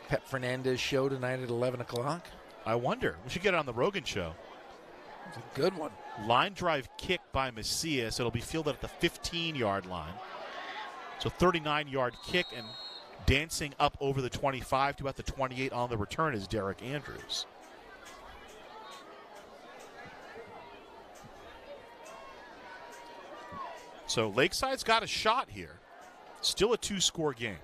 Speaker 2: Pep Fernandez show tonight at 11 o'clock?
Speaker 1: I wonder. We should get it on the Rogan show.
Speaker 2: It's a good one.
Speaker 1: Line drive kick by Macias. It'll be fielded at the 15-yard line. So 39-yard kick, and dancing up over the 25 to about the 28 on the return is Derek Andrews. So Lakeside's got a shot here. Still a 2-score game.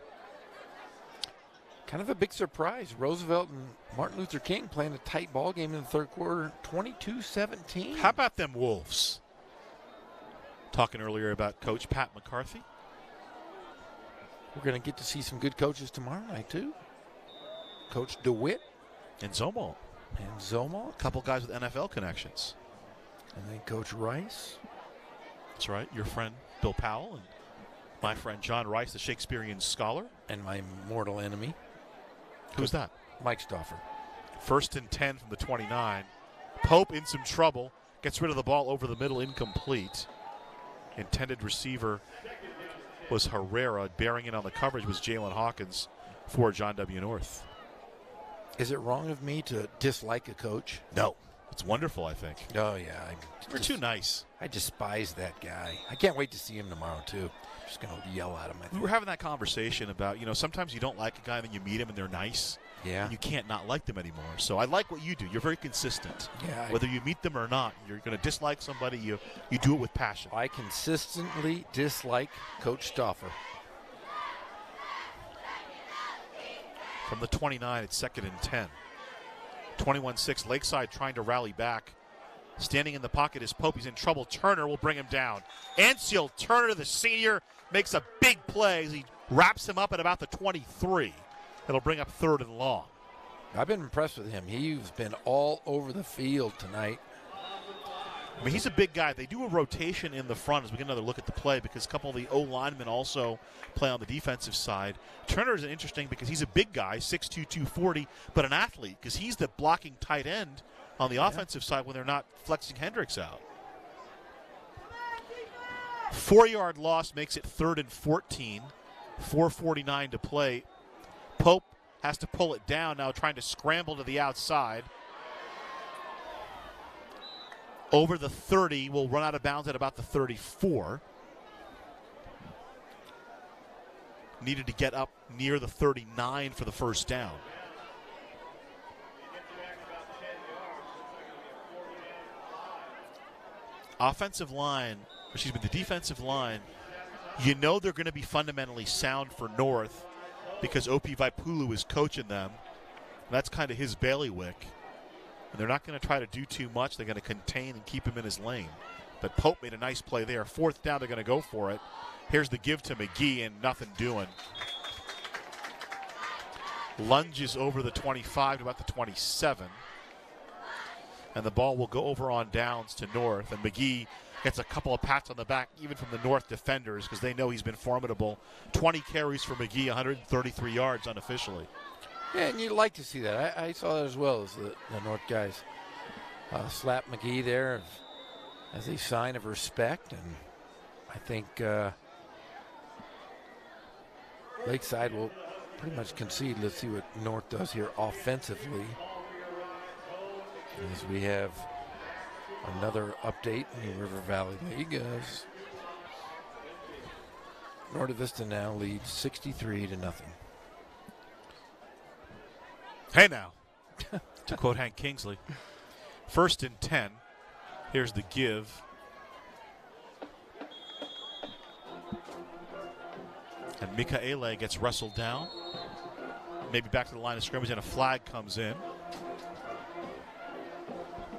Speaker 2: Kind of a big surprise. Roosevelt and Martin Luther King playing a tight ball game in the third quarter, 22-17.
Speaker 1: How about them Wolves? Talking earlier about Coach Pat McCarthy.
Speaker 2: We're going to get to see some good coaches tomorrow night, too. Coach DeWitt.
Speaker 1: And Zomalt.
Speaker 2: A
Speaker 1: couple guys with NFL connections.
Speaker 2: And then Coach Rice.
Speaker 1: That's right. Your friend Bill Powell and my friend John Rice, the Shakespearean scholar.
Speaker 2: And my mortal enemy.
Speaker 1: Who's that?
Speaker 2: Mike Stauffer.
Speaker 1: 1st and 10 from the 29. Pope in some trouble. Gets rid of the ball over the middle, incomplete. Intended receiver was Herrera. Bearing in on the coverage was Jalen Hawkins for John W. North.
Speaker 2: Is it wrong of me to dislike a coach?
Speaker 1: No. It's wonderful, I think.
Speaker 2: Oh, yeah.
Speaker 1: We're too nice.
Speaker 2: I despise that guy. I can't wait to see him tomorrow, too. I'm just going to yell at him.
Speaker 1: We were having that conversation about, sometimes you don't like a guy and then you meet him and they're nice.
Speaker 2: Yeah.
Speaker 1: And you can't not like them anymore. So I like what you do. You're very consistent.
Speaker 2: Yeah.
Speaker 1: Whether you meet them or not, you're going to dislike somebody, you do it with passion.
Speaker 2: I consistently dislike Coach Stauffer.
Speaker 1: From the 29, it's 2nd and 10. 21-6, Lakeside trying to rally back. Standing in the pocket is Pope. He's in trouble. Turner will bring him down. Anseal Turner, the senior, makes a big play as he wraps him up at about the 23. It'll bring up 3rd and long.
Speaker 2: I've been impressed with him. He's been all over the field tonight.
Speaker 1: I mean, he's a big guy. They do a rotation in the front as we get another look at the play because a couple of the O-linemen also play on the defensive side. Turner is interesting because he's a big guy, 6'2", 240, but an athlete because he's the blocking tight end on the offensive side when they're not flexing Hendricks out. 4-yard loss makes it 3rd and 14. 4:49 to play. Pope has to pull it down now, trying to scramble to the outside. Over the 30, will run out of bounds at about the 34. Needed to get up near the 39 for the first down. The defensive line, they're going to be fundamentally sound for North because Opi Vaipulu is coaching them. That's kind of his bailiwick. And they're not going to try to do too much. They're going to contain and keep him in his lane. But Pope made a nice play there. 4th down, they're going to go for it. Here's the give to McGee, and nothing doing. Lunges over the 25 to about the 27. And the ball will go over on downs to North. And McGee gets a couple of pats on the back, even from the North defenders, because they know he's been formidable. 20 carries for McGee, 133 yards unofficially.
Speaker 2: Yeah, and you'd like to see that. I saw that as well as the North guys. Slap McGee there as a sign of respect. And I think Lakeside will pretty much concede. Let's see what North does here offensively. As we have another update in the River Valley League as Norte Vista now leads 63-0.
Speaker 1: Hey now, to quote Hank Kingsley. 1st and 10. Here's the give. And Mikaele gets wrestled down. Maybe back to the line of scrimmage, and a flag comes in.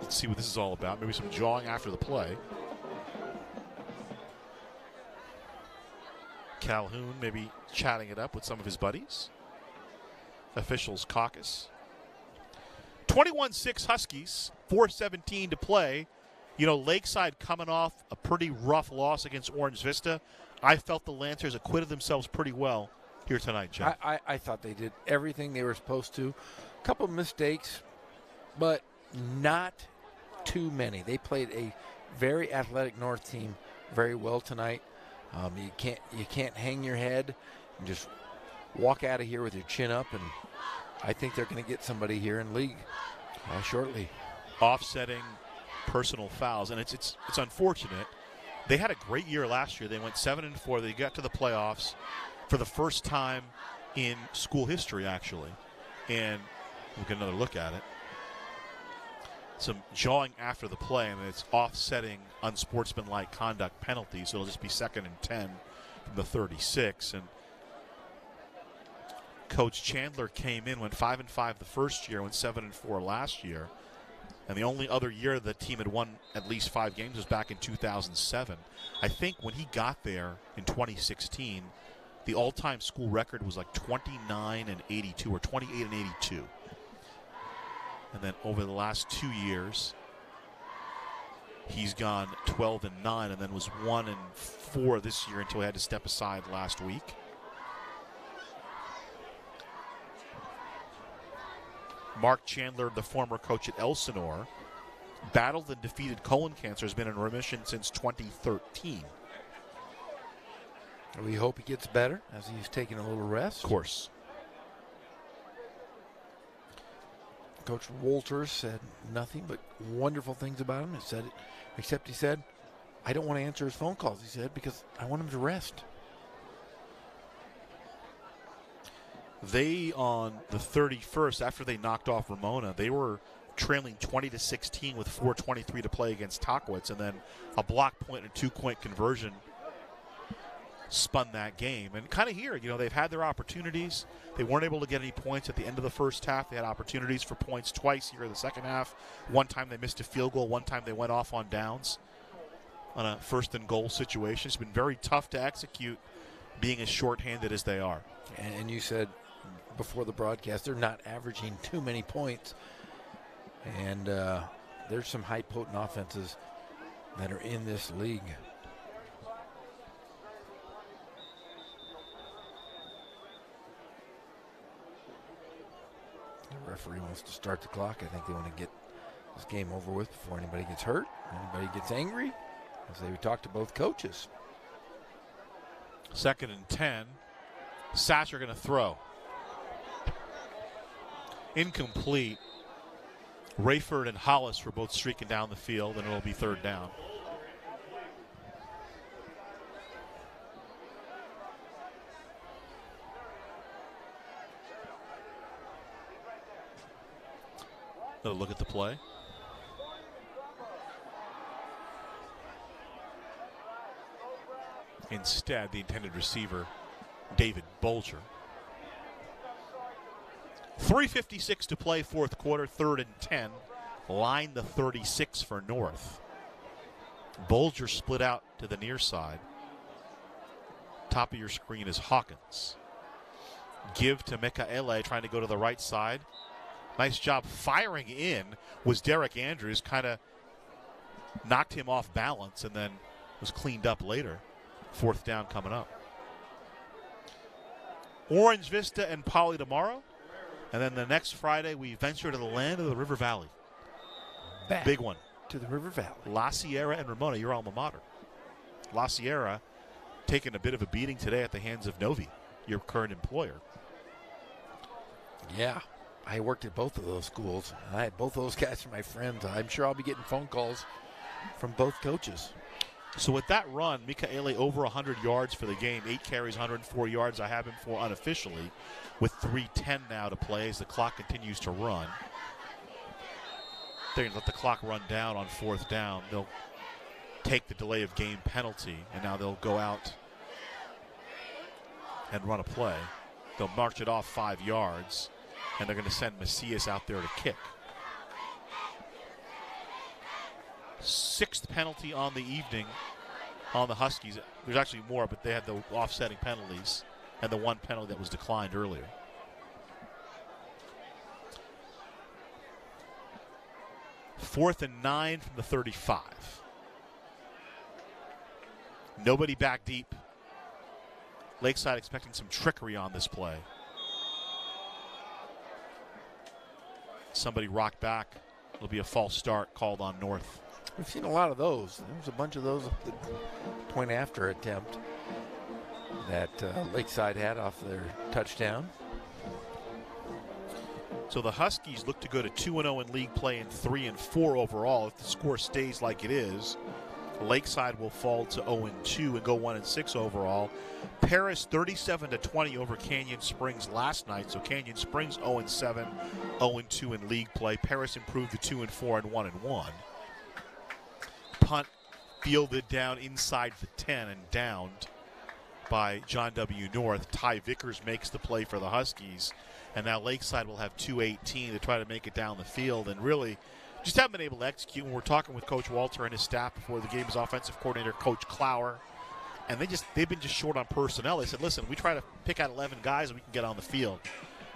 Speaker 1: Let's see what this is all about. Maybe some jawing after the play. Calhoun maybe chatting it up with some of his buddies. Officials caucus. 21-6 Huskies, 4:17 to play. Lakeside coming off a pretty rough loss against Orange Vista. I felt the Lancers acquitted themselves pretty well here tonight, Jeff.
Speaker 2: I thought they did everything they were supposed to. A couple of mistakes, but not too many. They played a very athletic North team very well tonight. You can't hang your head and just walk out of here with your chin up, and I think they're going to get somebody here in league shortly.
Speaker 1: Offsetting personal fouls, and it's unfortunate. They had a great year last year. They went 7-4. They got to the playoffs for the first time in school history, actually. And we'll get another look at it. Some jawing after the play, and it's offsetting unsportsmanlike conduct penalties, so it'll just be 2nd and 10 from the 36. And Coach Chandler came in, went 5-5 the first year, went 7-4 last year. And the only other year the team had won at least 5 games was back in 2007. I think when he got there in 2016, the all-time school record was like 29-82 or 28-82. And then over the last 2 years, he's gone 12-9 and then was 1-4 this year until he had to step aside last week. Mark Chandler, the former coach at Elsinore, battled and defeated colon cancer, has been in remission since 2013.
Speaker 2: We hope he gets better as he's taking a little rest.
Speaker 1: Of course.
Speaker 2: Coach Walters said nothing but wonderful things about him. Except he said, I don't want to answer his phone calls, he said, because I want him to rest.
Speaker 1: They, on the 31st, after they knocked off Ramona, they were trailing 20-16 with 4:23 to play against Tockwitz, and then a block point and a 2-point conversion spun that game. And kind of here, they've had their opportunities. They weren't able to get any points at the end of the first half. They had opportunities for points twice here in the second half. One time they missed a field goal. One time they went off on downs on a 1st and goal situation. It's been very tough to execute being as shorthanded as they are.
Speaker 2: And you said before the broadcast, they're not averaging too many points. And there's some high potent offenses that are in this league. The referee wants to start the clock. I think they want to get this game over with before anybody gets hurt, anybody gets angry, as they talk to both coaches.
Speaker 1: 2nd and 10. Sasser going to throw. Incomplete. Rayford and Hollis were both streaking down the field, and it'll be 3rd down. Another look at the play. Instead, the intended receiver, David Bolger. 3:56 to play, 4th quarter, 3rd and 10. Line the 36 for North. Bolger split out to the near side. Top of your screen is Hawkins. Give to Mikaele, trying to go to the right side. Nice job firing in was Derek Andrews. Kind of knocked him off balance and then was cleaned up later. 4th down coming up. Orange Vista and Poly tomorrow. And then the next Friday, we venture to the land of the River Valley.
Speaker 2: Back
Speaker 1: big one.
Speaker 2: To the River Valley.
Speaker 1: La Sierra and Ramona, your alma mater. La Sierra taking a bit of a beating today at the hands of Novi, your current employer.
Speaker 2: Yeah, I worked at both of those schools. I had both those guys are my friends. I'm sure I'll be getting phone calls from both coaches.
Speaker 1: So with that run, Mikaele over 100 yards for the game, 8 carries, 104 yards. I have him for unofficially with 3:10 now to play as the clock continues to run. They're going to let the clock run down on 4th down. They'll take the delay of game penalty, and now they'll go out and run a play. They'll march it off 5 yards, and they're going to send Macias out there to kick. 6th penalty on the evening on the Huskies. There's actually more, but they had the offsetting penalties and the one penalty that was declined earlier. Fourth and 9 from the 35. Nobody back deep. Lakeside expecting some trickery on this play. Somebody rocked back. It'll be a false start called on North.
Speaker 2: We've seen a lot of those. There was a bunch of those at the point after attempt that Lakeside had off their touchdown.
Speaker 1: So the Huskies look to go to 2-0 in league play and 3-4 overall. If the score stays like it is, Lakeside will fall to 0-2 and go 1-6 overall. Paris 37-20 over Canyon Springs last night. So Canyon Springs 0-7, 0-2 in league play. Paris improved to 2-4 and 1-1. Punt fielded down inside the 10 and downed by John W. North. Ty Vickers makes the play for the Huskies. And now Lakeside will have 2:18 to try to make it down the field. And really just haven't been able to execute. When we're talking with Coach Walter and his staff before the game, his offensive coordinator, Coach Clower, and they've been just short on personnel. They said, listen, we try to pick out 11 guys and we can get on the field.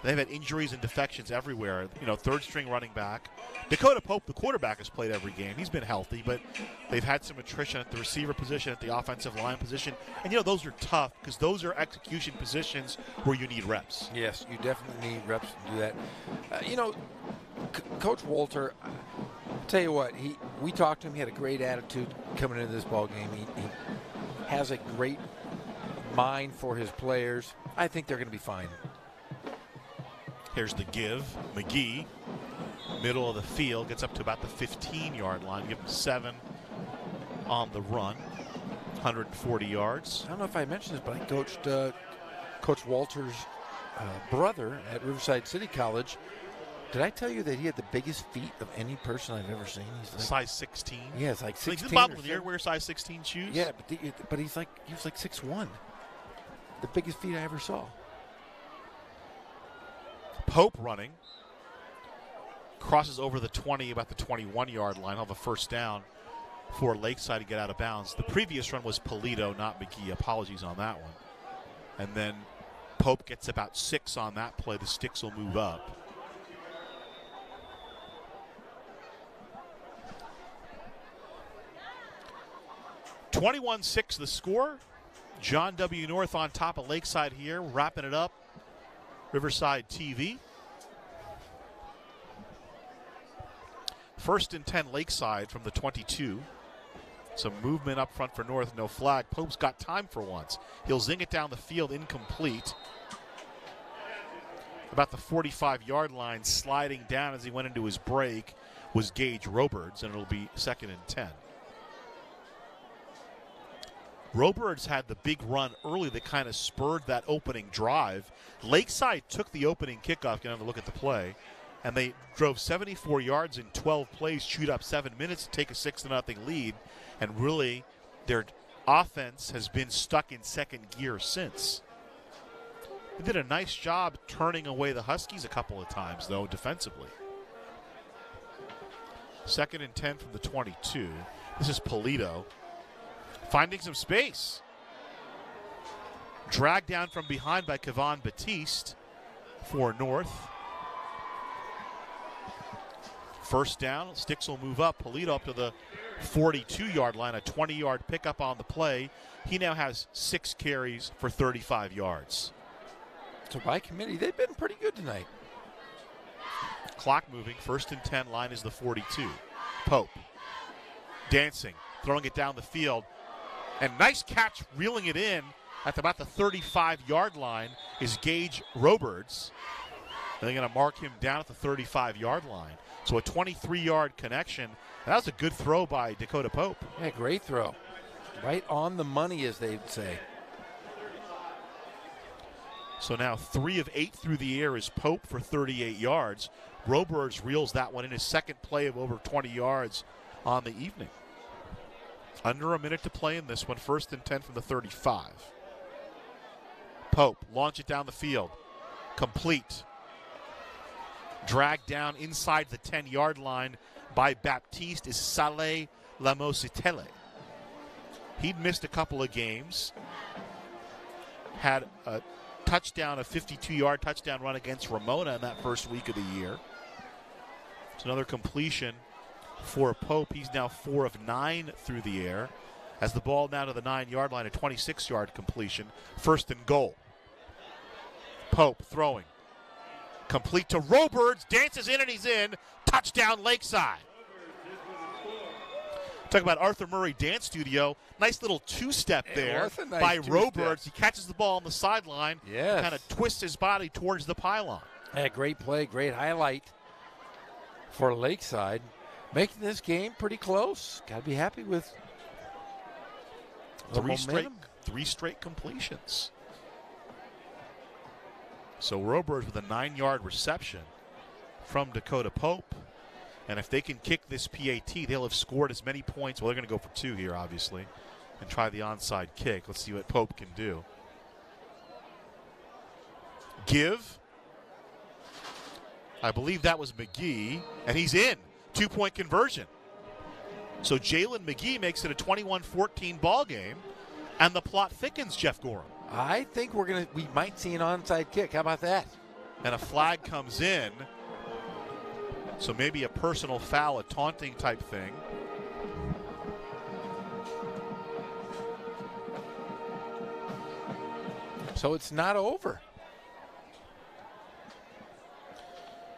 Speaker 1: They've had injuries and defections everywhere. Third string running back. Dakota Pope, the quarterback, has played every game. He's been healthy, but they've had some attrition at the receiver position, at the offensive line position. And, those are tough because those are execution positions where you need reps.
Speaker 2: Yes, you definitely need reps to do that. Coach Walter, I'll tell you what, we talked to him. He had a great attitude coming into this ball game. He has a great mind for his players. I think they're going to be fine.
Speaker 1: Here's the give. McGee, middle of the field, gets up to about the 15-yard line. Give him 7 on the run, 140 yards.
Speaker 2: I don't know if I mentioned this, but I coached Coach Walter's brother at Riverside City College. Did I tell you that he had the biggest feet of any person I've ever seen? He's like,
Speaker 1: size 16.
Speaker 2: Yeah, it's like 16.
Speaker 1: Did Bob Lanier wear size 16 shoes?
Speaker 2: Yeah, but he was like 6'1". The biggest feet I ever saw.
Speaker 1: Pope running. Crosses over the 20, about the 21-yard line. He'll have a first down for Lakeside to get out of bounds. The previous run was Polito, not McGee. Apologies on that one. And then Pope gets about 6 on that play. The sticks will move up. (21-6) the score. John W. North on top of Lakeside here, wrapping it up. Riverside TV. 1st and 10 Lakeside from the 22. Some movement up front for North, no flag. Pope's got time for once. He'll zing it down the field, incomplete. About the 45-yard line, sliding down as he went into his break, was Gage Roberts, and it'll be 2nd and 10. Roberts had the big run early that kind of spurred that opening drive. Lakeside took the opening kickoff, going to have a look at the play, and they drove 74 yards in 12 plays, chewed up 7 minutes to take a 6-0 lead, and really their offense has been stuck in second gear since. They did a nice job turning away the Huskies a couple of times, though, defensively. 2nd and 10 from the 22. This is Polito. Finding some space. Dragged down from behind by Kevon Batiste for North. First down. Sticks will move up. Polito up to the 42-yard line. A 20-yard pickup on the play. He now has 6 carries for 35 yards.
Speaker 2: So by committee, they've been pretty good tonight.
Speaker 1: Clock moving. 1st and 10. Line is the 42. Pope. Dancing. Throwing it down the field. And nice catch, reeling it in at about the 35-yard line is Gage Roberts. And they're going to mark him down at the 35-yard line. So a 23-yard connection. That was a good throw by Dakota Pope.
Speaker 2: Yeah, great throw. Right on the money, as they'd say.
Speaker 1: So now 3 of 8 through the air is Pope for 38 yards. Roberts reels that one in his second play of over 20 yards on the evening. Under a minute to play in this one. 1st and 10 from the 35. Pope, launch it down the field. Complete. Dragged down inside the 10-yard line by Baptiste is Saleh Lamositele. He'd missed a couple of games. Had a touchdown, a 52-yard touchdown run against Ramona in that first week of the year. It's another completion for Pope. He's now 4 of 9 through the air. As the ball now to the 9-yard line, a 26-yard completion. 1st and goal. Pope throwing. Complete to Roberts. Dances in and he's in. Touchdown Lakeside. Talk about Arthur Murray Dance Studio. Nice little two-step there
Speaker 2: nice
Speaker 1: by
Speaker 2: two-step.
Speaker 1: Roberts. He catches the ball on the sideline.
Speaker 2: Yes.
Speaker 1: Kind of twists his body towards the pylon.
Speaker 2: Yeah, great play, great highlight for Lakeside. Making this game pretty close. Got to be happy with the momentum.
Speaker 1: Three straight completions. So Robers with a 9-yard reception from Dakota Pope. And if they can kick this PAT, they'll have scored as many points. Well, they're going to go for 2 here, obviously, and try the onside kick. Let's see what Pope can do. Give. I believe that was McGee, and he's in. 2-point conversion. So Jalen McGee makes it a 21-14 ball game, and the plot thickens, Jeff Gorham.
Speaker 2: I think we might see an onside kick. How about that?
Speaker 1: And a flag comes in. So maybe a personal foul, a taunting type thing.
Speaker 2: So it's not over.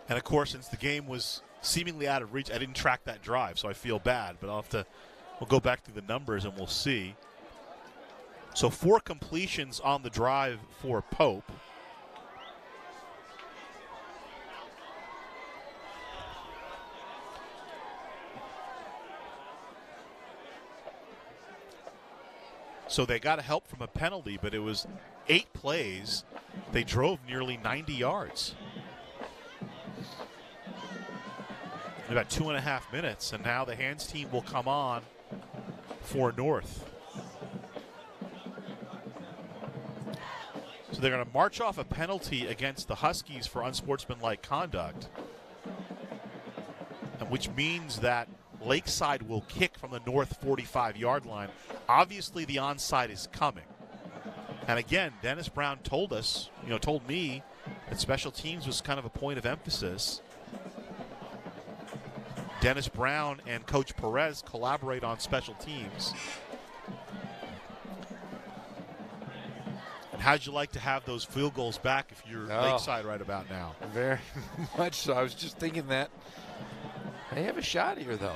Speaker 1: And of course, since the game was seemingly out of reach, I didn't track that drive, so I feel bad. But we'll go back to the numbers and we'll see. So 4 completions on the drive for Pope. So they got help from a penalty, but it was 8 plays. They drove nearly 90 yards. In about 2.5 minutes, and now the hands team will come on for North. So they're going to march off a penalty against the Huskies for unsportsmanlike conduct, and which means that Lakeside will kick from the North 45-yard line. Obviously, the onside is coming. And again, Dennis Brown told me that special teams was kind of a point of emphasis. Dennis Brown and Coach Perez collaborate on special teams. And how'd you like to have those field goals back if you're Lakeside right about now?
Speaker 2: Very much so. I was just thinking that. They have a shot here, though.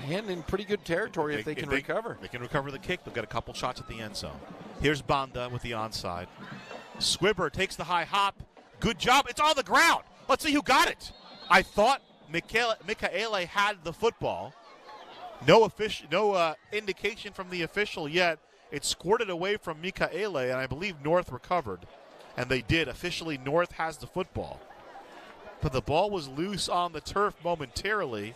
Speaker 2: And in pretty good territory if they can recover.
Speaker 1: They can recover the kick. They'll get a couple shots at the end zone. Here's Banda with the onside. Squibber takes the high hop. Good job. It's on the ground. Let's see who got it. I thought Mikaele had the football. No indication from the official yet. It squirted away from Mikaele, and I believe North recovered. And they did. Officially, North has the football. But the ball was loose on the turf momentarily,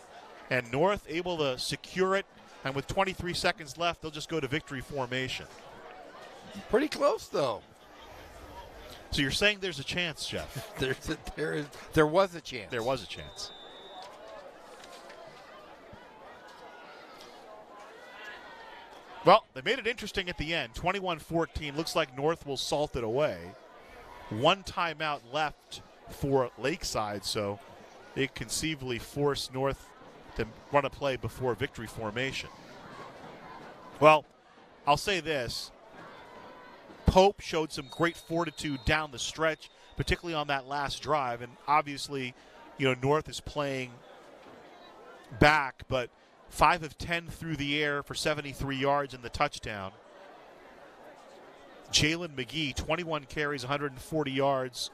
Speaker 1: and North able to secure it. And with 23 seconds left, they'll just go to victory formation.
Speaker 2: Pretty close, though.
Speaker 1: So you're saying there's a chance, Jeff?
Speaker 2: There was a chance.
Speaker 1: There was a chance. Well, they made it interesting at the end. 21-14. Looks like North will salt it away. 1 timeout left for Lakeside, so they conceivably force North to run a play before victory formation. Well, I'll say this. Pope showed some great fortitude down the stretch, particularly on that last drive. And obviously, North is playing back, but 5 of 10 through the air for 73 yards and the touchdown. Jalen McGee, 21 carries, 140 yards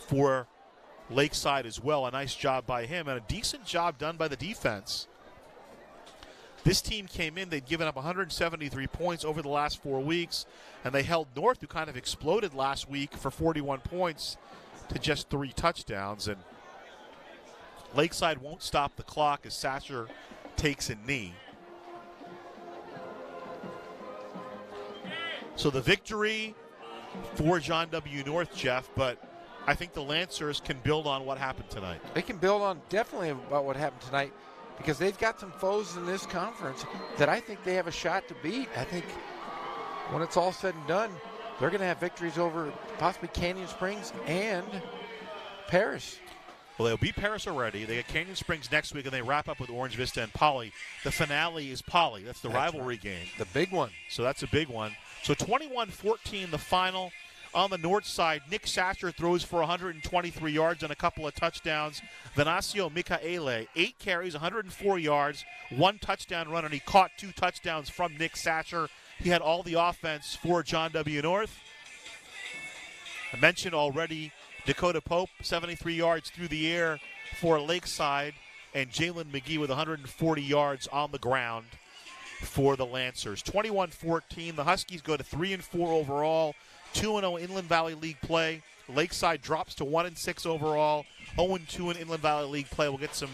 Speaker 1: for Lakeside as well. A nice job by him and a decent job done by the defense. This team came in, they'd given up 173 points over the last 4 weeks, and they held North, who kind of exploded last week, for 41 points to just 3 touchdowns. And Lakeside won't stop the clock as Satcher takes a knee. So the victory for John W. North, Jeff, but I think the Lancers can build on what happened tonight.
Speaker 2: They can build on definitely about what happened tonight because they've got some foes in this conference that I think they have a shot to beat. I think when it's all said and done, they're going to have victories over possibly Canyon Springs and Paris.
Speaker 1: Well, they'll beat Paris already. They get Canyon Springs next week, and they wrap up with Orange Vista and Poly. The finale is Poly. That's the rivalry game.
Speaker 2: The big one.
Speaker 1: So that's a big one. So 21-14, the final. On the north side, Nick Satcher throws for 123 yards and a couple of touchdowns. Venancio Mikaele, 8 carries, 104 yards, 1 touchdown run, and he caught 2 touchdowns from Nick Satcher. He had all the offense for John W. North. I mentioned already Dakota Pope, 73 yards through the air for Lakeside, and Jalen McGee with 140 yards on the ground for the Lancers. 21-14. The Huskies go to 3-4 overall, 2-0 Inland Valley League play. Lakeside drops to 1-6 overall, 0-2 in Inland Valley League play. We'll get some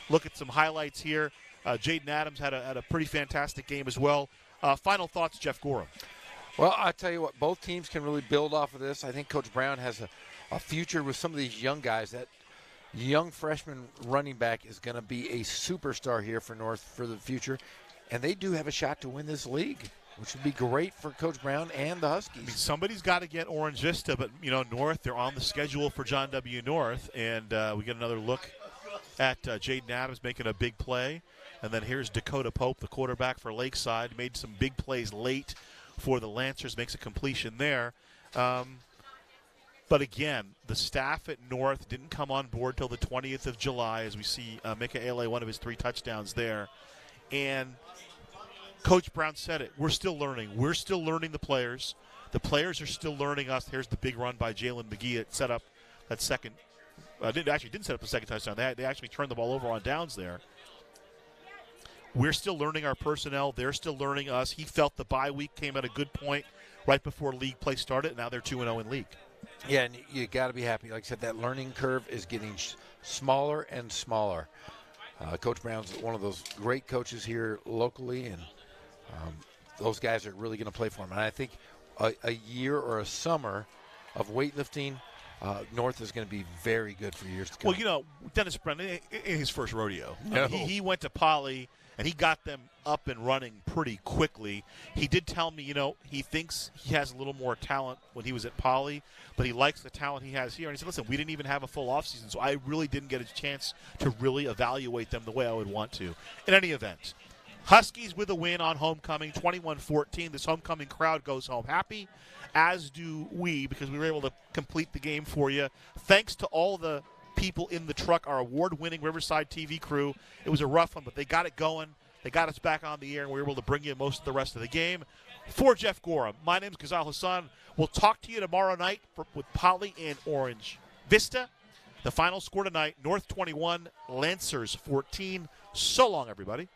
Speaker 1: look at some highlights here. Jaden Adams had a pretty fantastic game as well. Final thoughts, Jeff Gorham.
Speaker 2: Well, I tell you what, both teams can really build off of this. I think Coach Brown has a future with some of these young guys. That young freshman running back is going to be a superstar here for North for the future, and they do have a shot to win this league, which would be great for Coach Brown and the Huskies.
Speaker 1: I mean, somebody's got to get Orange Vista, but, North, they're on the schedule for John W. North, and we get another look at Jaden Adams making a big play. And then here's Dakota Pope, the quarterback for Lakeside, made some big plays late for the Lancers, makes a completion there. But again, the staff at North didn't come on board till the 20th of July, as we see Mika Ele, one of his 3 touchdowns there. And Coach Brown said it. We're still learning. We're still learning the players. The players are still learning us. Here's the big run by Jalen McGee that set up that second. Didn't set up the second touchdown. They actually turned the ball over on downs there. We're still learning our personnel. They're still learning us. He felt the bye week came at a good point right before league play started. Now they're 2-0 in league.
Speaker 2: Yeah, and you got to be happy. Like I said, that learning curve is getting smaller and smaller. Coach Brown's one of those great coaches here locally, and those guys are really going to play for him. And I think a year or a summer of weightlifting, North is going to be very good for years to come.
Speaker 1: Well, Dennis Brennan, in his first rodeo,
Speaker 2: No.
Speaker 1: He went to Poly, and he got them up and running pretty quickly. He did tell me, he thinks he has a little more talent when he was at Poly, but he likes the talent he has here. And he said, listen, we didn't even have a full offseason, so I really didn't get a chance to really evaluate them the way I would want to. In any event, Huskies with a win on homecoming, 21-14. This homecoming crowd goes home happy, as do we, because we were able to complete the game for you. Thanks to all the people in the truck, our award-winning Riverside TV crew. It was a rough one, but they got it going. They got us back on the air, and we were able to bring you most of the rest of the game. For Jeff Gorham, my name's Ghazal Hassan. We'll talk to you tomorrow night with Poly and Orange Vista. The final score tonight, North 21, Lancers 14. So long, everybody.